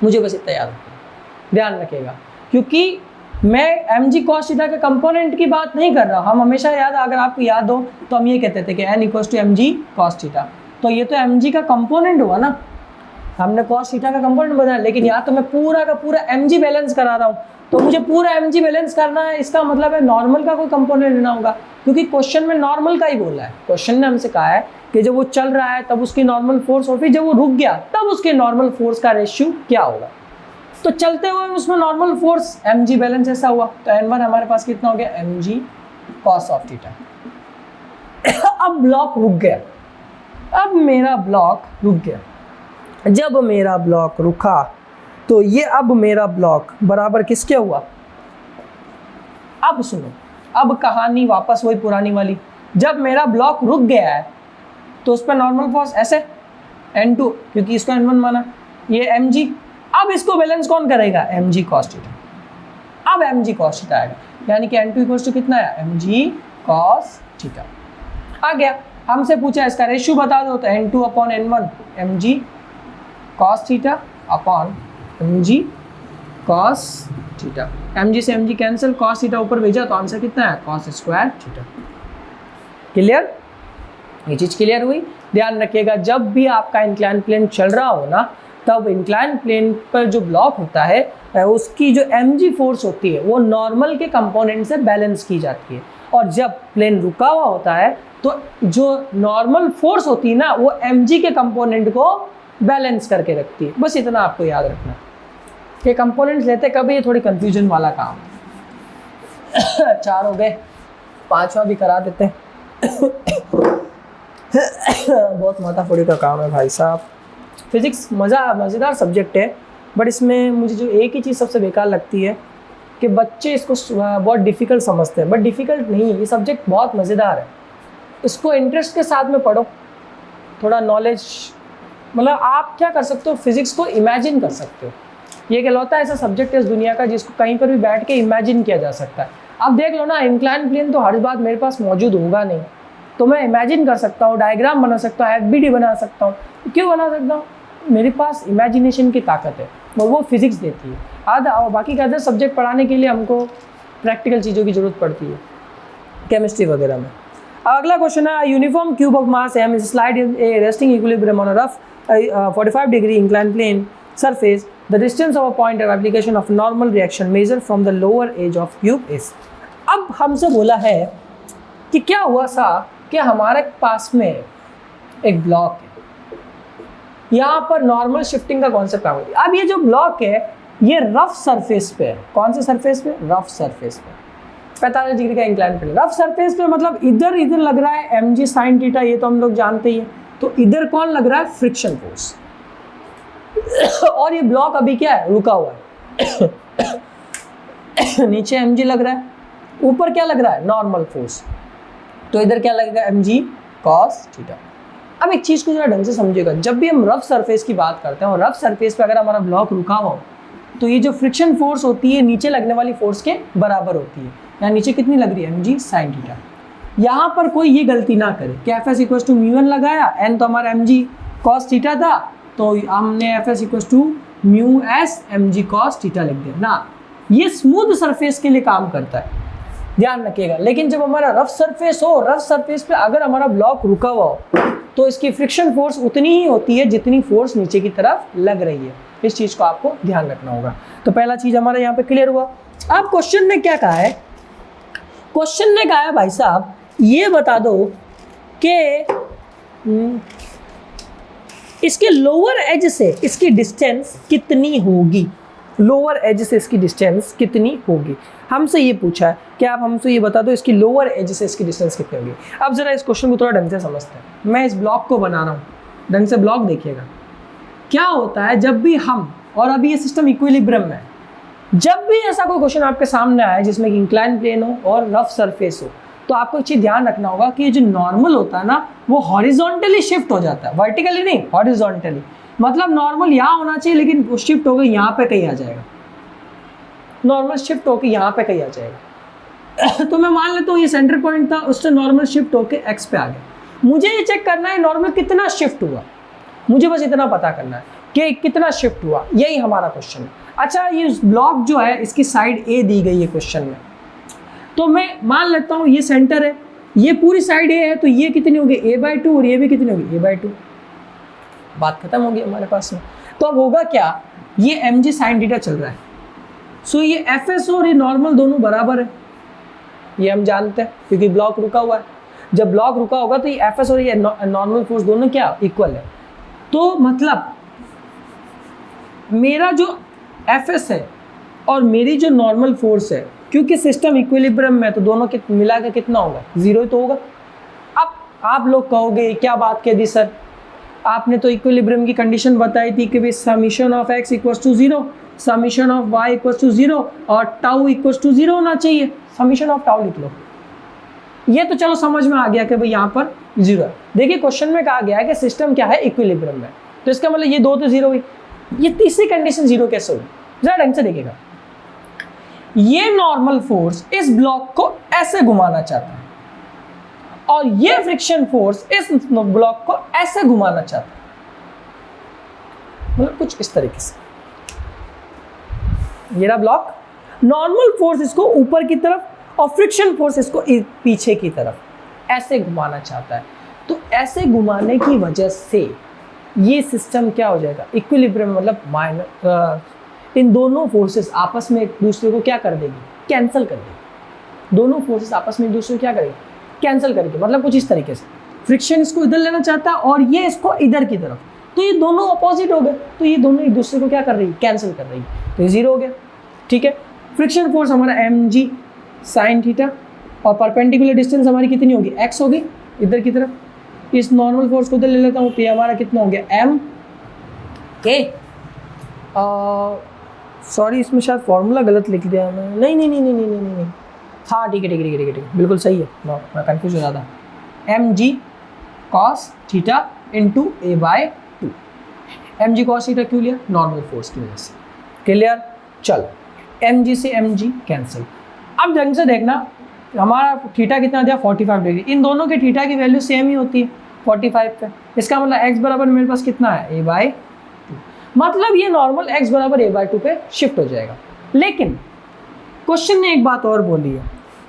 मुझे बस इतना याद रखिएगा, ध्यान रखिएगा, क्योंकि मैं mg cos थीटा के कंपोनेंट की बात नहीं कर रहा। हम हमेशा याद, अगर आपको याद हो तो हम ये कहते थे कि n = mg cos थीटा, तो ये तो mg का कंपोनेंट हुआ ना, हमने cos थीटा का कंपोनेंट बनाया, लेकिन यहाँ तो मैं पूरा का पूरा mg बैलेंस करा रहा हूँ, तो मुझे पूरा mg बैलेंस करना है। इसका मतलब है नॉर्मल का कोई कंपोनेंट लेना होगा, क्योंकि क्वेश्चन में नॉर्मल का ही बोला है। क्वेश्चन ने हमसे कहा है कि जब वो चल रहा है तब उसकी नॉर्मल फोर्स, और फिर जब वो रुक गया तब उसके नॉर्मल फोर्स का रेशियो क्या होगा। तो चलते हुए उसमें नॉर्मल फोर्स mg बैलेंस ऐसा हुआ, तो N1 हमारे पास कितना हो गया? mg cos of theta. अब ब्लॉक रुक गया, अब मेरा ब्लॉक रुक गया। जब मेरा ब्लॉक रुका तो ये अब मेरा ब्लॉक बराबर किसके हुआ? अब सुनो, अब कहानी वापस वही पुरानी वाली। जब मेरा ब्लॉक रुक गया है तो उस पर नॉर्मल फोर्स ऐसे N2, क्योंकि इसको N1 माना, ये mg, अब इसको बैलेंस कौन करेगा? mg cos theta. अब mg cos थीटा आएगा, यानी कि N2 = कितना है? mg cos थीटा आ गया। हमसे पूछा इसका रेशियो बता दो, तो N2/N1 mg cos theta upon mg cos theta. mg से mg कैंसिल, cos थीटा ऊपर भेजा तो आंसर कितना है? cos square theta. क्लियर? ये चीज़ क्लियर हुई? ध्यान रखिएगा, जब भी आपका इंक्लाइन प्लेन चल रहा हो ना, तब इंक्लाइन प्लेन पर जो ब्लॉक होता है उसकी जो mg फोर्स होती है वो नॉर्मल के कंपोनेंट से बैलेंस की जाती है, और जब प्लेन रुका हुआ होता है तो जो नॉर्मल फोर्स होती है ना वो mg के कंपोनेंट को बैलेंस करके रखती है। बस इतना आपको याद रखना कि कंपोनेंट्स लेते कभी ये थोड़ी कंफ्यूजन वाला काम। 4 हो गए, 5वां भी करा देते हैं। बहुत माथाफोड़ी का काम है भाई साहब। फिज़िक्स मज़ेदार सब्जेक्ट है, बट इसमें मुझे जो एक ही चीज़ सबसे बेकार लगती है कि बच्चे इसको बहुत डिफ़िकल्ट समझते हैं, बट डिफ़िकल्ट नहीं है, ये सब्जेक्ट बहुत मज़ेदार है। इसको इंटरेस्ट के साथ में पढ़ो, थोड़ा नॉलेज, मतलब आप क्या कर सकते हो, फिज़िक्स को इमेजिन कर सकते हो। ये कहलाता है ऐसा सब्जेक्ट है इस दुनिया का जिसको कहीं पर भी बैठ के इमेजिन किया जा सकता है। अब देख लो ना, इंक्लाइन प्लेन तो हर बात मेरे पास मौजूद होगा नहीं, तो मैं इमेजिन कर सकता हूँ, डायग्राम बना सकता हूँ, एफबीडी बना सकता हूँ। क्यों बना सकता हूँ? मेरे पास इमेजिनेशन की ताकत है और वो फिज़िक्स देती है। और बाकी के अदर सब्जेक्ट पढ़ाने के लिए हमको प्रैक्टिकल चीज़ों की ज़रूरत पड़ती है, केमिस्ट्री वगैरह में। अगला क्वेश्चन है, uniform cube of mass m is slide in a resting equilibrium on a rough 45 degree inclined plane surface. The distance of a point of application of normal reaction measured from the lower edge of cube is. अब हमसे बोला है कि क्या हुआ सा कि हमारे पास में एक ब्लॉक है, यहाँ पर नॉर्मल शिफ्टिंग का कॉन्सेप्ट आ गया। अब ये जो ब्लॉक है ये रफ सरफेस पे है। कौन से सरफेस पे? रफ सरफेस पे, 45 डिग्री का इंक्लाइन प्लेन। रफ सरफेस पे मतलब इधर लग रहा है mg sin थीटा, ये तो हम लोग जानते ही हैं। तो इधर कौन लग रहा है? Friction force. और ये ब्लॉक अभी क्या है? रुका हुआ है। नीचे mg लग रहा है, ऊपर क्या लग रहा है? Normal force. तो इधर क्या लगेगा? mg cos theta. अब एक चीज़ को जरा ढंग से समझिएगा, जब भी हम रफ सरफेस की बात करते हैं और रफ सरफेस पे अगर हमारा ब्लॉक रुका हुआ हो तो ये जो फ्रिक्शन फोर्स होती है नीचे लगने वाली फोर्स के बराबर होती है। यहाँ नीचे कितनी लग रही है? mg sin theta. यहाँ पर कोई ये गलती ना करे कि Fs equal to mu N लगाया, n तो हमारा mg cos थीटा था, तो हमने Fs equal to mu S mg cos theta लिख दिया ना। ये स्मूथ सरफेस के लिए काम करता है, ध्यान रखिएगा। लेकिन जब हमारा रफ सरफेस हो, रफ सरफेस पे अगर हमारा ब्लॉक रुका हुआ हो तो इसकी फ्रिक्शन फोर्स उतनी ही होती है जितनी फोर्स नीचे की तरफ लग रही है। इस चीज़ को आपको ध्यान रखना होगा। तो पहला चीज़ हमारा यहाँ पे क्लियर हुआ। अब क्वेश्चन ने क्या कहा है? क्वेश्चन ने कहा है भाई साहब ये बता दो कि इसके लोअर एज से इसकी डिस्टेंस कितनी होगी। लोअर एज से इसकी डिस्टेंस कितनी होगी, हमसे ये पूछा है कि आप हमसे ये बता दो इसकी लोअर एज से इसकी डिस्टेंस कितनी होगी। अब जरा इस क्वेश्चन को थोड़ा ढंग से समझते हैं। मैं इस ब्लॉक को बना रहा हूँ, ढंग से ब्लॉक देखिएगा। क्या होता है जब भी हम, और अभी ये सिस्टम इक्विलिब्रियम में है, जब भी ऐसा कोई क्वेश्चन आपके सामने आए जिसमें इंक्लाइन प्लेन हो और रफ सरफेस हो, तो आपको एक चीज़ ध्यान रखना होगा कि ये जो नॉर्मल होता है ना वो हॉरिजॉन्टली शिफ्ट हो जाता है, वर्टिकली नहीं, हॉरिजॉन्टली। मतलब नॉर्मल यहाँ होना चाहिए लेकिन वो शिफ्ट होकर यहाँ पे कहीं आ जाएगा, नॉर्मल शिफ्ट होकर यहाँ पे कहीं आ जाएगा। तो मैं मान लेता हूँ ये सेंटर पॉइंट था, उससे नॉर्मल शिफ्ट होकर एक्स पे आ गया। मुझे ये चेक करना है नॉर्मल कितना शिफ्ट हुआ, मुझे बस इतना पता करना है कि कितना शिफ्ट हुआ, यही हमारा क्वेश्चन है। अच्छा, ये ब्लॉक जो है इसकी साइड ए दी गई है क्वेश्चन में, तो मैं मान लेता हूँ ये सेंटर है, ये पूरी साइड ए है, तो ये कितनी होगी? a/2, और ये भी कितनी होगी? a/2। बात खत्म होगी हमारे पास में। तो अब होगा क्या, ये mg sin थीटा चल रहा है, सो ये Fs और ये नॉर्मल दोनों बराबर है, ये हम जानते हैं क्योंकि ब्लॉक रुका हुआ है। जब ब्लॉक रुका होगा तो ये Fs और ये नॉर्मल फोर्स दोनों क्या? इक्वल है। तो मतलब मेरा जो Fs है और मेरी जो नॉर्मल फोर्स है, क्योंकि सिस्टम इक्विलिब्रियम में तो दोनों के मिला के कितना होगा? 0 ही तो होगा। अब आप लोग कहोगे क्या बात कह दी सर, आपने तो इक्विलिब्रियम की कंडीशन बताई थी कि भाई summation of x equals to 0, summation of y equals to 0 और टाउ इक्वल्स टू 0 होना चाहिए। समीशन ऑफ टाउ लिख लो। ये तो चलो समझ में आ गया कि भाई यहाँ पर 0 है। देखिए क्वेश्चन में कहा गया है कि सिस्टम क्या है? इक्विलिब्रियम में, तो इसका मतलब ये 2 तो 0 हुई, ये तीसरी कंडीशन 0 कैसे हुई? जरा ढंग से देखिएगा। ये नॉर्मल फोर्स इस ब्लॉक को ऐसे घुमाना चाहता है और ये फ्रिक्शन फोर्स इस ब्लॉक को ऐसे घुमाना चाहता है, मतलब कुछ इस तरीके से। ये रहा ब्लॉक, नॉर्मल फोर्स इसको ऊपर की तरफ और फ्रिक्शन फोर्स इसको पीछे की तरफ ऐसे घुमाना चाहता है। तो ऐसे घुमाने की वजह से ये सिस्टम क्या हो जाएगा? इक्विलिब्रियम, मतलब माइनस, इन दोनों फोर्सेस आपस में एक दूसरे को क्या कर देगी? कैंसिल कर देगी। दोनों फोर्सेस आपस में एक दूसरे को क्या करेगी? कैंसिल करेगी। मतलब कुछ इस तरीके से फ्रिक्शन इसको इधर लेना चाहता है और ये इसको इधर की तरफ, तो ये दोनों अपोजिट हो गए, तो ये दोनों एक दूसरे को क्या कर रही है? कैंसिल कर रही है, तो ये 0 हो गया। ठीक है, फ्रिक्शन फोर्स हमारा mg sin थीटा और परपेंडिकुलर डिस्टेंस हमारी कितनी होगी, x होगी इधर की तरफ। इस नॉर्मल फोर्स को उधर ले लेता हूँ तो ये हमारा कितना हो गया m k। सॉरी इसमें शायद फॉर्मूला गलत लिख दिया मैं, नहीं नहीं नहीं नहीं नहीं नहीं नहीं, हाँ ठीक है ठीक है ठीक है ठीक है, बिल्कुल सही है, मैं कन्फ्यूज हो रहा था। M G cos theta into A by two. M G cos theta क्यों लिया, नॉर्मल फोर्स की वजह से। क्लियर, चलो एम जी से एम जी कैंसिल। अब ढंग से देखना, हमारा थीटा कितना दिया 45 डिग्री, इन दोनों के थीटा की वैल्यू सेम ही होती है 45 पे। इसका मतलब x बराबर मेरे पास कितना है, a बाय टू, मतलब ये नॉर्मल x बराबर a बाय टू पे शिफ्ट हो जाएगा। लेकिन क्वेश्चन ने एक बात और बोली है,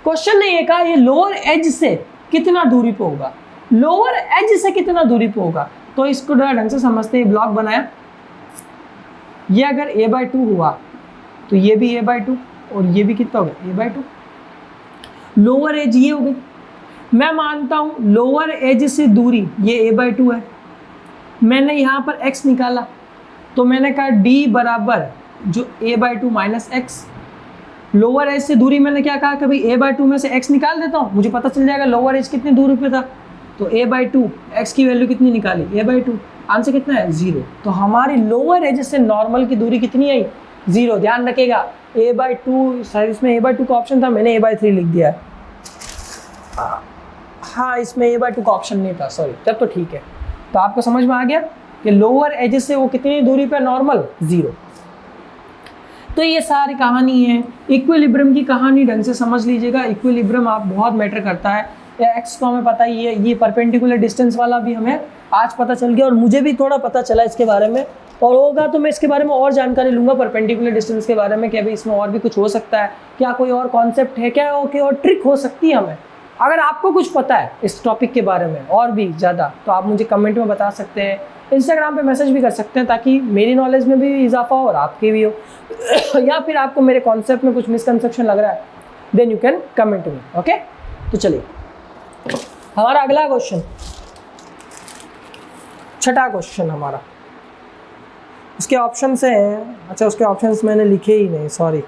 क्वेश्चन ने ये कहा ये लोअर एज से कितना दूरी पे होगा, लोअर एज से कितना दूरी पे होगा। तो इसको ढंग से समझते हैं, ब्लॉक बनाया, ये अगर a बाय टू हुआ तो ये भी a बाय टू और ये भी कितना होगा a by two. Lower edge ये हो गई, मैं मानता हूं लोअर एज से दूरी ये a बाय टू है, मैंने यहाँ पर x निकाला तो मैंने कहा d बराबर जो a by two minus X. Lower edge से दूरी मैंने क्या कहा, कभी a बाय टू में से x निकाल देता हूँ, मुझे पता चल जाएगा लोअर एज कितनी दूरी पे था। तो a बाय टू, एक्स की वैल्यू कितनी निकाली a बाय टू, आंसर कितना है 0। तो हमारी लोअर एज से नॉर्मल की दूरी कितनी आई 0। ध्यान रखिएगा a बाय टू, शायद इसमें a बाय टू का ऑप्शन था, मैंने a बाय थ्री लिख दिया है। हाँ इसमें a बाय टू का ऑप्शन नहीं था, सॉरी, तब तो ठीक है। तो आपको समझ में आ गया कि लोअर एज से वो कितनी दूरी पे नॉर्मल 0। तो ये सारी कहानी है, इक्विलिब्रियम की कहानी ढंग से समझ लीजिएगा। इक्विलिब्रियम आप बहुत मैटर करता है, एक्स तो हमें पता ही है, ये परपेंडिकुलर डिस्टेंस वाला भी हमें आज पता चल गया और मुझे भी थोड़ा पता चला इसके बारे में, और होगा तो मैं इसके बारे में और जानकारी लूँगा परपेंडिकुलर डिस्टेंस के बारे में कि अभी इसमें और भी कुछ हो सकता है क्या, कोई और कॉन्सेप्ट है क्या, ओके और ट्रिक हो सकती है हमें। अगर आपको कुछ पता है इस टॉपिक के बारे में और भी ज़्यादा तो आप मुझे कमेंट में बता सकते हैं, इंस्टाग्राम पे मैसेज भी कर सकते हैं ताकि मेरी नॉलेज में भी इजाफा हो और आपकी भी हो या फिर आपको मेरे कॉन्सेप्ट में कुछ मिसकंसेप्शन लग रहा है then you can comment me. Okay, तो चलिए हमारा अगला क्वेश्चन, छठा क्वेश्चन हमारा, उसके ऑप्शन हैं, अच्छा उसके ऑप्शन मैंने लिखे ही नहीं, सॉरी,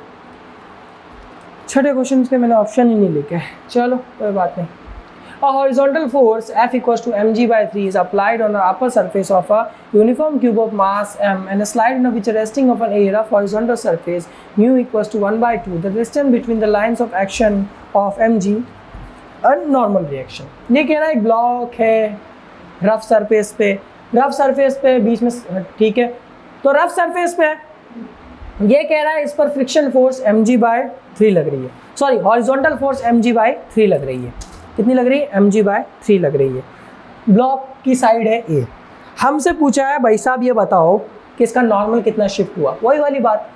छठे क्वेश्चन पे मैंने ऑप्शन ही नहीं लिखे, चलो कोई बात नहीं। A horizontal force F equals to mg by 3 is applied on the upper surface of a uniform cube of mass m and a slide in which resting of an air of horizontal surface mu equals to 1 by 2. The distance between the lines of action of mg a normal reaction. ये कह रहा है एक ब्लॉक है रफ सरफेस पे, रफ सरफेस पे बीच में, ठीक है, तो रफ सरफेस पे ये कह रहा है इस पर फ्रिक्शन फोर्स mg by 3 लग रही है, sorry horizontal force mg by 3 लग रही है। कितनी लग रही है, mg by 3 लग रही है। ब्लॉक की साइड है A, हमसे पूछा है भाई साहब ये बताओ कि इसका नॉर्मल कितना शिफ्ट हुआ। वही वाली बात,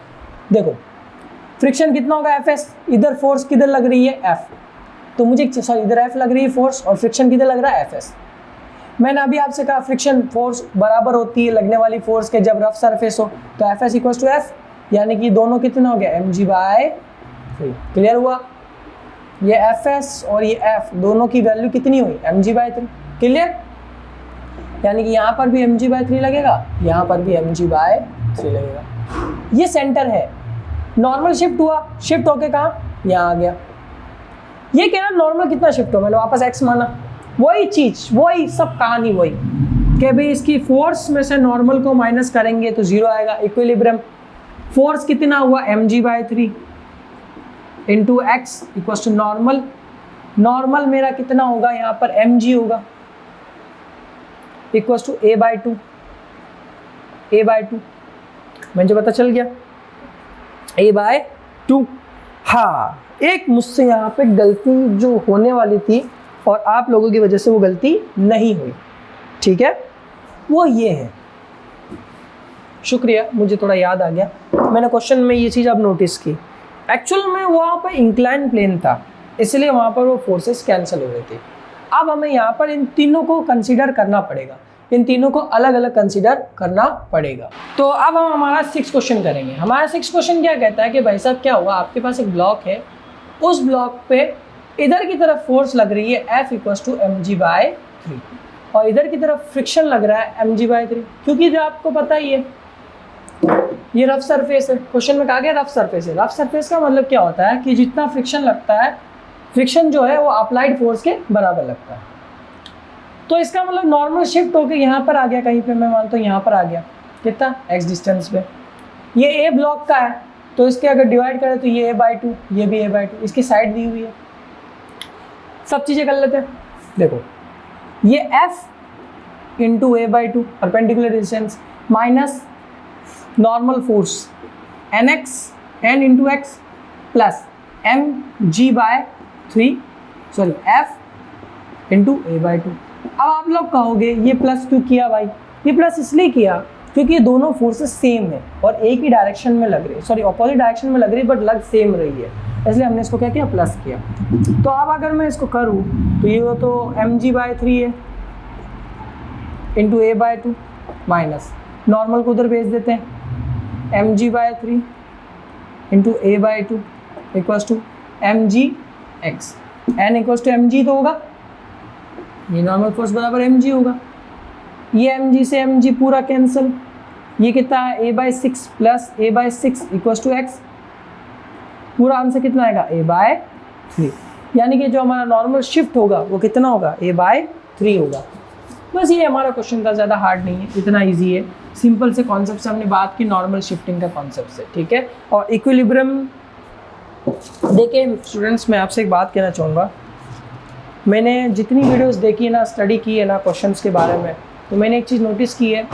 देखो फ्रिक्शन कितना होगा Fs, इधर फोर्स किधर लग रही है F, तो मुझे सॉरी इधर F लग रही है फोर्स और फ्रिक्शन किधर लग रहा है Fs। मैंने अभी आपसे कहा फ्रिक्शन फोर्स बराबर होती है लगने वाली फोर्स के जब रफ सरफेस हो, तो Fs इक्वल्स टू F, यानी कि दोनों कितना हो गया mg by 3। क्लियर हुआ, ये Fs और ये F दोनों की वैल्यू कितनी हुई mg by 3। क्लियर, यानी कि यहाँ पर भी mg by 3 लगेगा, यहाँ पर भी mg by 3 लगेगा। ये सेंटर है, नॉर्मल शिफ्ट हुआ, शिफ्ट होके कहाँ यहाँ आ गया। ये कह रहा नॉर्मल कितना शिफ्ट हो, मैंने वापस x माना, वही चीज वही सब कहानी वही कि भाई इसकी फोर्स में से नॉर्मल को माइनस करेंगे तो 0 आएगा। इक्विलिब्रियम फोर्स कितना हुआ mg by 3 into X equal to normal, normal मेरा कितना होगा यहाँ पर mg होगा equal to a by 2, a by 2 मुझे पता चल गया a by 2। हाँ एक मुझसे यहाँ पे गलती जो होने वाली थी और आप लोगों की वजह से वो गलती नहीं हुई, ठीक है, वो ये है, शुक्रिया, मुझे थोड़ा याद आ गया, मैंने क्वेश्चन में ये चीज़ अब नोटिस की। एक्चुअल में वहाँ पर इंक्लाइन प्लेन था इसलिए वहाँ पर वो फोर्सेस कैंसिल हो रही थी। अब हमें यहाँ पर इन तीनों को कंसीडर करना पड़ेगा, इन तीनों को अलग अलग कंसीडर करना पड़ेगा। तो अब हम हमारा 6 क्वेश्चन करेंगे। हमारा 6 क्वेश्चन क्या कहता है कि भाई साहब क्या हुआ, आपके पास एक ब्लॉक है, उस ब्लॉक पे इधर की तरफ फोर्स लग रही है F equal to mg by 3 और इधर की तरफ फ्रिक्शन लग रहा है mg by 3, क्योंकि जो आपको पता ही है ये रफ सरफेस है। क्वेश्चन में कहा गया रफ सरफेस है, रफ सरफेस का मतलब क्या होता है कि जितना फ्रिक्शन लगता है फ्रिक्शन जो है वो अप्लाइड फोर्स के बराबर लगता है। तो इसका मतलब नॉर्मल शिफ्ट होकर यहाँ पर आ गया, कहीं पे मैं मानता हूँ यहाँ पर आ गया, कितना x डिस्टेंस पे। ये a ब्लॉक का है तो इसके अगर डिवाइड करें तो ये a/2, ये भी a/2, इसकी साइड दी हुई है। सब चीज़ें कर लेते हैं। देखो ये f into a/2 perpendicular distance minus normal force n into x plus mg/3 sorry f into a/2। अब आप लोग कहोगे ये प्लस क्यों किया भाई? ये प्लस इसलिए किया क्योंकि ये दोनों फोर्सेस सेम है और एक ही डायरेक्शन में लग रही है, सॉरी अपोजिट डायरेक्शन में लग रही है बट लग सेम रही है, इसलिए हमने इसको क्या किया, प्लस किया। तो अब अगर मैं इसको करूँ तो ये तो mg/3 है इंटू a/2 माइनस नॉर्मल को उधर भेज देते हैं mg/3 into a/2 equals to mgx, n equals to mg तो होगा, ये नॉर्मल फोर्स बराबर mg होगा। ये mg से mg पूरा कैंसिल, ये कितना है a/6 plus a/6 equals to x, पूरा आंसर कितना आएगा a/3, यानी कि जो हमारा नॉर्मल शिफ्ट होगा वो कितना होगा a/3 होगा। बस ये हमारा क्वेश्चन था, ज़्यादा हार्ड नहीं है, इतना इजी है, सिंपल से कॉन्सेप्ट से हमने बात की नॉर्मल शिफ्टिंग का कॉन्सेप्ट से, ठीक है। और इक्विलिब्रियम देखिए स्टूडेंट्स, मैं आपसे एक बात कहना चाहूँगा, मैंने जितनी वीडियोस देखी है ना, स्टडी की है ना क्वेश्चंस के बारे में, तो मैंने एक चीज़ नोटिस की है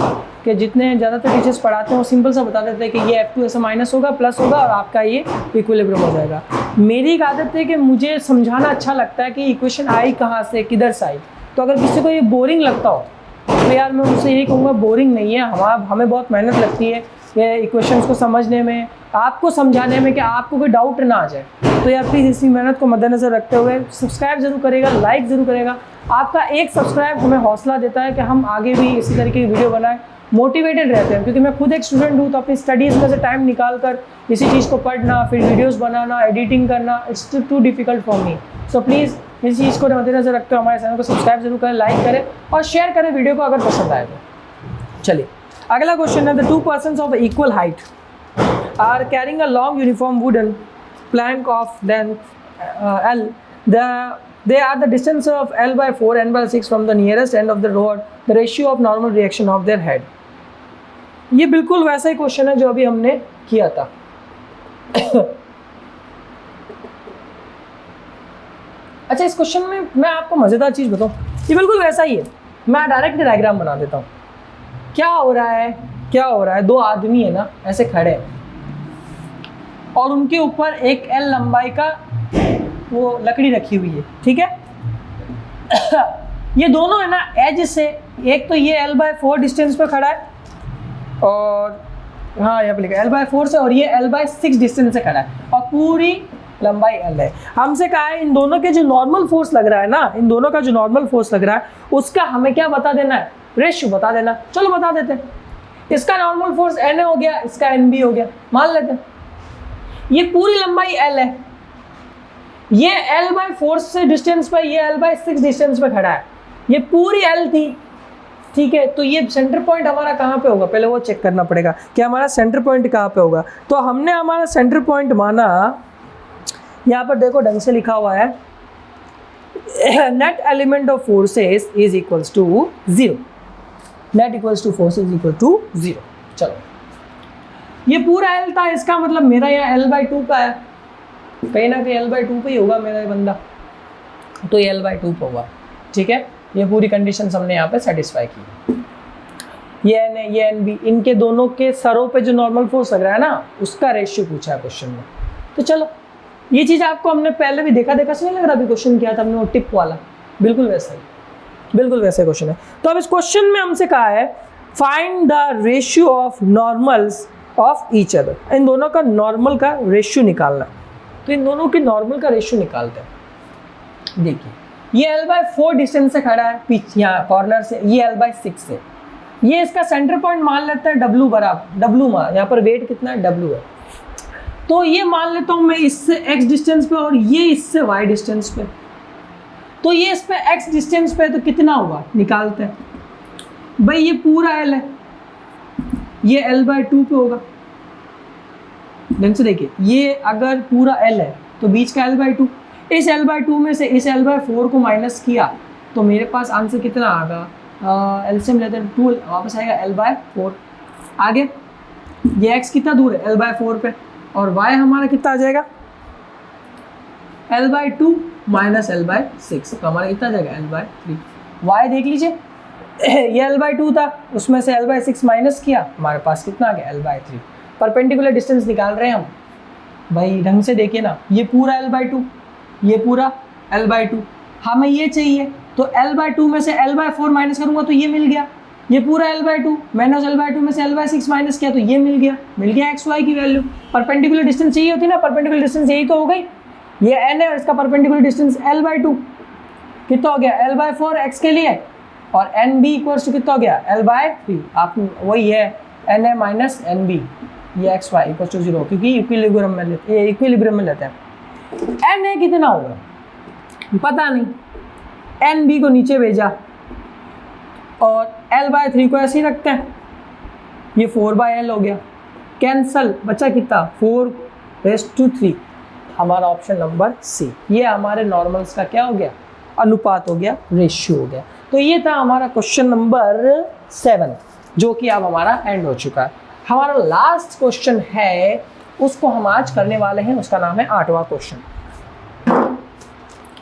कि जितने ज़्यादातर टीचर्स पढ़ाते हैं वो सिंपल सा बता देते हैं कि ये F2 ऐसा माइनस होगा, प्लस होगा और आपका ये इक्विलिब्रियम हो जाएगा। मेरी एक आदत है कि मुझे समझाना अच्छा लगता है कि इक्वेशन आई कहाँ से, किधर से आई। तो अगर किसी को ये बोरिंग लगता हो तो यार मैं उनसे यही कहूँगा बोरिंग नहीं है, हमें बहुत मेहनत लगती है ये इक्वेशंस को समझने में, आपको समझाने में, कि आपको कोई डाउट ना आ जाए। तो यार प्लीज़ इसी मेहनत को मद्देनज़र रखते हुए सब्सक्राइब ज़रूर करेगा, लाइक ज़रूर करेगा। आपका एक सब्सक्राइब हमें हौसला देता है कि हम आगे भी इसी तरीके की वीडियो बनाएं, मोटिवेटेड रहते हैं, क्योंकि मैं खुद एक स्टूडेंट हूँ, तो अपनी स्टडीज़ में से टाइम निकाल कर इसी चीज़ को पढ़ना, फिर वीडियोज़ बनाना, एडिटिंग करना, it's too difficult for me. So please इस चीज़ को मद्देनज़र रखते हुए हमारे चैनल को सब्सक्राइब जरूर करें, लाइक करें और शेयर करें वीडियो को अगर पसंद आए तो। चलिए अगला क्वेश्चन है, the two persons of equal height are carrying a long uniform wooden plank of length L, they are the distance of L/4 N/6 from the nearest end of the rod, the ratio of normal reaction of their head। ये बिल्कुल वैसा ही क्वेश्चन है जो अभी हमने किया था। अच्छा, इस क्वेश्चन में मैं आपको मज़ेदार चीज़ बताऊँ, ये बिल्कुल वैसा ही है। मैं डायरेक्ट डायग्राम बना देता हूँ। क्या हो रहा है, दो आदमी है ना ऐसे खड़े हैं और उनके ऊपर एक L लंबाई का वो लकड़ी रखी हुई है, ठीक है। ये दोनों है ना एज से, एक तो ये L/4 डिस्टेंस पे खड़ा है और हाँ यहाँ पे लिखा L/4 से, और ये L/6 डिस्टेंस से खड़ा है और पूरी लंबाई L है। हमसे कहा है इन दोनों के जो नॉर्मल फोर्स लग रहा है ना, इन दोनों का जो नॉर्मल फोर्स लग रहा है उसका हमें क्या बता देना है, रेशियो बता देना। चलो बता देते हैं। इसका नॉर्मल फोर्स N हो गया, इसका NB हो गया, मान लेते हैं। ये पूरी लंबाई L है, ये L/4 से डिस्टेंस पे, ये L/6 डिस्टेंस पे खड़ा है, ये पूरी L थी, ठीक है। तो ये सेंटर पॉइंट हमारा कहाँ पे होगा, पहले वो चेक करना पड़ेगा कि हमारा सेंटर पॉइंट कहाँ पे होगा। तो हमने हमारा सेंटर पॉइंट माना, यहाँ पर देखो ढंग से लिखा हुआ है, net element of forces is equals to 0, net equals to force is equal to 0। चलो ये पूरा L था, इसका मतलब मेरा यहाँ L/2 का है, कहीं ना कहीं L/2 पे ही होगा मेरा ये बंदा, तो ये L/2 पे होगा, ठीक है। ये पूरी कंडीशन हमने यहाँ पे सेटिस्फाई की। ये N है, ये NB, इनके दोनों के सरों पे जो नॉर्मल फोर्स लग रहा है ना, उसका रेशियो पूछा है क्वेश्चन में। तो चलो ये चीज़ आपको हमने पहले भी देखा से नहीं लग रहा, अभी क्वेश्चन किया था हमने वो टिप वाला, बिल्कुल वैसा ही, बिल्कुल वैसा क्वेश्चन है। तो अब इस क्वेश्चन में हमसे कहा है find the ratio of normals of each other, इन दोनों का नॉर्मल का रेशियो निकालना। तो इन दोनों के नॉर्मल का रेशियो निकालते हैं। देखिए ये L/4 डिस्टेंस से खड़ा है, पीछे यहाँ कॉर्नर से, ये L/6 से, ये इसका सेंटर पॉइंट मान लेता है W बराबर, W मान, यहाँ पर वेट कितना है, W है। तो ये मान लेता हूँ मैं इससे X डिस्टेंस पे और ये इससे Y डिस्टेंस पे, तो ये इस पे X डिस्टेंस पे, तो कितना हुआ निकालते हैं भाई। ये पूरा L है, ये L/2 पे होगा। ढंग से देखिए, ये अगर पूरा L है तो बीच का L/2, इस L/2 में से इस L/4 को माइनस किया तो मेरे पास आंसर कितना आएगा, एलसीएम लेते हैं 2, वापस आएगा L/4। आगे ये x कितना दूर है L/4 पे, और y हमारा कितना आ जाएगा L/2 माइनस L/6, तो हमारा कितना आ जाएगा L/3। y देख लीजिए ये L/2 था, उसमें से L/6 माइनस किया, हमारे पास कितना आ गया L/3। परपेंडिकुलर डिस्टेंस निकाल रहे हैं हम, भाई ढंग से देखिए ना, ये पूरा L/2, ये पूरा L/2, हमें ये चाहिए तो L/2 में से L/4 माइनस करूंगा तो ये मिल गया, ये पूरा L/2 माइनस L/2 में से L/6 माइनस किया तो ये मिल गया x y की वैल्यू। परपेंडिकुलर डिस्टेंस चाहिए होती है ना, परपेंडिकुलर डिस्टेंस यही तो हो गई, ये n है और इसका परपेंडिकुलर डिस्टेंस L/2 कितना हो गया L/4 x के लिए, और NB इक्वल्स टू कितना हो गया L/3, आप वही है Na माइनस NB, ये xy इक्वल्स टू 0, क्योंकि इक्विलिब्रियम में लेते हैं। Na कितना होगा पता नहीं, NB को नीचे भेजा और L/3 को ऐसे ही रखते हैं, ये 4/L हो गया, कैंसल, बचा कितना 4⁻3, हमारा ऑप्शन नंबर सी, ये हमारे नॉर्मल्स का क्या हो गया, अनुपात हो गया, रेशियो हो गया। तो ये था हमारा क्वेश्चन नंबर 7, जो कि अब हमारा एंड हो चुका है। हमारा लास्ट क्वेश्चन है, उसको हम आज करने वाले हैं, उसका नाम है 8वां क्वेश्चन।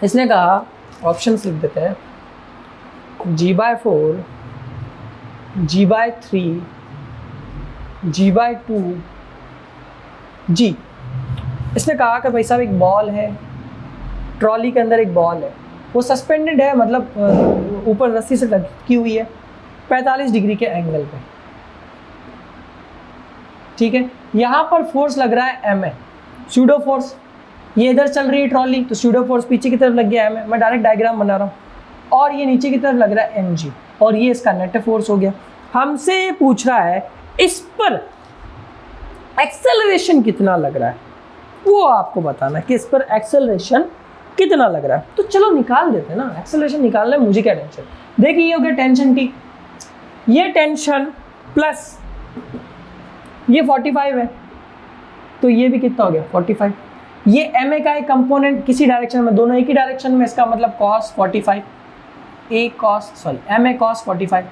इसने कहा, ऑप्शन लिख देते हैं, G/4, G/3, G/2, G। इसने कहा कि भाई साहब एक बॉल है, ट्रॉली के अंदर एक बॉल है, वो सस्पेंडेड है, मतलब ऊपर रस्सी से लटकी हुई है 45 डिग्री के एंगल पे, ठीक है। यहाँ पर फोर्स लग रहा है M है, स्यूडो फोर्स, ये इधर चल रही है ट्रॉली, तो स्यूडो फोर्स पीछे की तरफ लग गया M है, मैं डायरेक्ट डायग्राम बना रहा हूँ, और ये नीचे की तरफ लग रहा है mg, और ये इसका नेट फोर्स हो गया। हमसे ये पूछ रहा है इस पर एक्सेलरेशन कितना लग रहा है, वो आपको बताना कि इस पर एक्सेलरेशन कितना लग रहा है। तो चलो निकाल देते हैं ना, एक्सेलरेशन निकालना है, मुझे क्या टेंशन। देखिए ये हो गया टेंशन T, ये टेंशन प्लस ये 45 है, तो ये भी कितना हो गया 45, ये MA का एक कंपोनेंट किसी डायरेक्शन में, दोनों एक ही डायरेक्शन में, इसका मतलब cos 45, MA cos 45,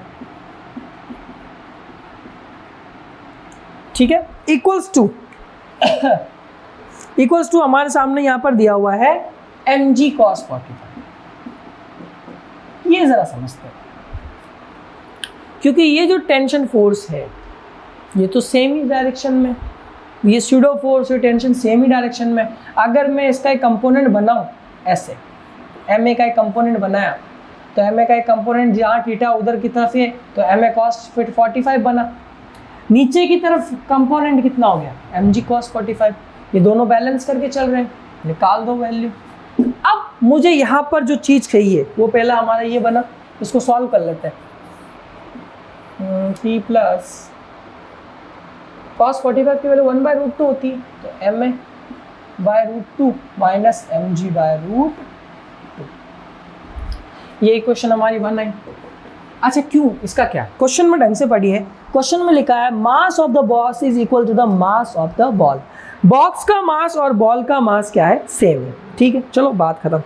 ठीक है, इक्वल्स टू हमारे सामने यहाँ पर दिया हुआ है mg cos 45। ये जरा समझते हैं, क्योंकि ये जो टेंशन फोर्स है ये तो सेम ही डायरेक्शन में, ये स्यूडो फोर्स और टेंशन सेम ही डायरेक्शन में। अगर मैं इसका एक कंपोनेंट बनाऊं ऐसे, MA का एक कंपोनेंट बनाया, तो MA का एक कंपोनेंट जहाँ थीटा उधर की तरफ है, तो MA cos 45 बना, नीचे की तरफ कंपोनेंट कितना हो गया mg cos 45, ये दोनों बैलेंस करके चल रहे हैं, निकाल दो वैल्यू। अब मुझे यहाँ पर जो चीज़ चाहिए वो पहला हमारा ये बना, इसको सॉल्व कर लेते हैं। T प्लस cos 45 की वैल्यू 1/√2 होती है, तो MA/√2 माइनस MG/√2, ये इक्वेशन हमारी बन आई। अच्छा क्यों, इसका क्या, क्वेश्चन में ढंग से पढ़िए, क्वेश्चन में लिखा है mass of the box is equal to the mass of the ball. Box का मास और बॉल का मास क्या है, सेम है, ठीक है, चलो बात खत्म।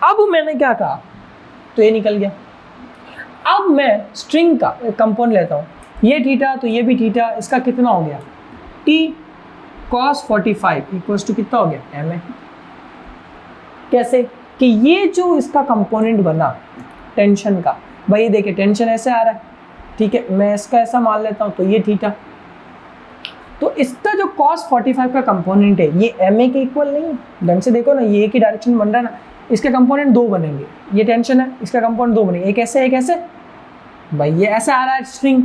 अब मैंने क्या कहा, तो ये निकल गया। अब मैं स्ट्रिंग का कंपोनेंट लेता हूँ, ये थीटा तो ये भी थीटा, इसका कितना हो गया T cos 45 इक्वल्स टू कितना हो गया MA। कैसे कि ये जो इसका कंपोनेंट बना टेंशन का, भाई देखिए टेंशन ऐसे आ रहा है, ठीक है, मैं इसका ऐसा मान लेता हूँ, तो ये थीटा, तो इसका जो cos 45 का कंपोनेंट है ये MA के इक्वल नहीं है। ढंग से देखो ना, ये एक ही डायरेक्शन बन रहा है ना, इसके कंपोनेंट दो बनेंगे, ये टेंशन है, इसका कंपोनेंट दो बनेंगे, एक ऐसे एक ऐसे, भाई ये ऐसे आ रहा है स्ट्रिंग,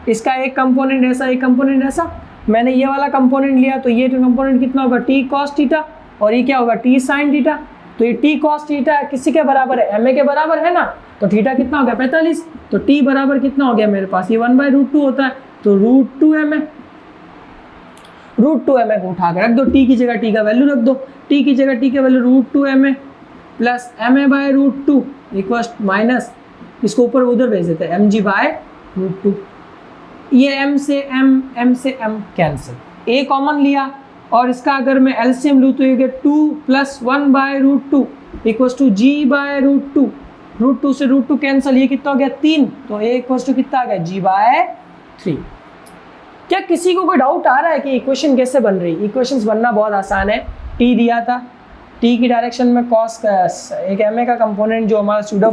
इसका एक कंपोनेंट ऐसा एक कंपोनेंट ऐसा, मैंने ये वाला कंपोनेंट लिया, तो ये कंपोनेंट कितना होगा T cos थीटा, और ये क्या होगा T sin थीटा, तो ये T cos थीटा किसी के बराबर है, MA के बराबर है ना, तो थीटा कितना हो गया 45, तो T बराबर कितना हो गया मेरे पास, ये 1/√2 होता है, तो √2 MA, √2 MA को उठा के रख दो, T की जगह T का वैल्यू रख दो, T की जगह T का value √2 MA plus MA/√2 equals minus, इसको ऊपर उधर भेज देते हैं MG/√2, ये M से M, M से M कैंसिल, A कॉमन लिया और इसका अगर मैं एलसीएम लूँ तो ये गया 2 + 1/√2 इक्वल्स टू g/√2। √2 से √2 कैंसिल, ये कितना हो गया 3, तो ये इक्वल्स टू कितना आ गया g/3। क्या किसी को कोई डाउट आ रहा है कि इक्वेशन कैसे बन रही? इक्वेशंस बनना बहुत आसान है। t दिया था, t की डायरेक्शन में cos एक ma का कंपोनेंट जो हमारा स्यूडो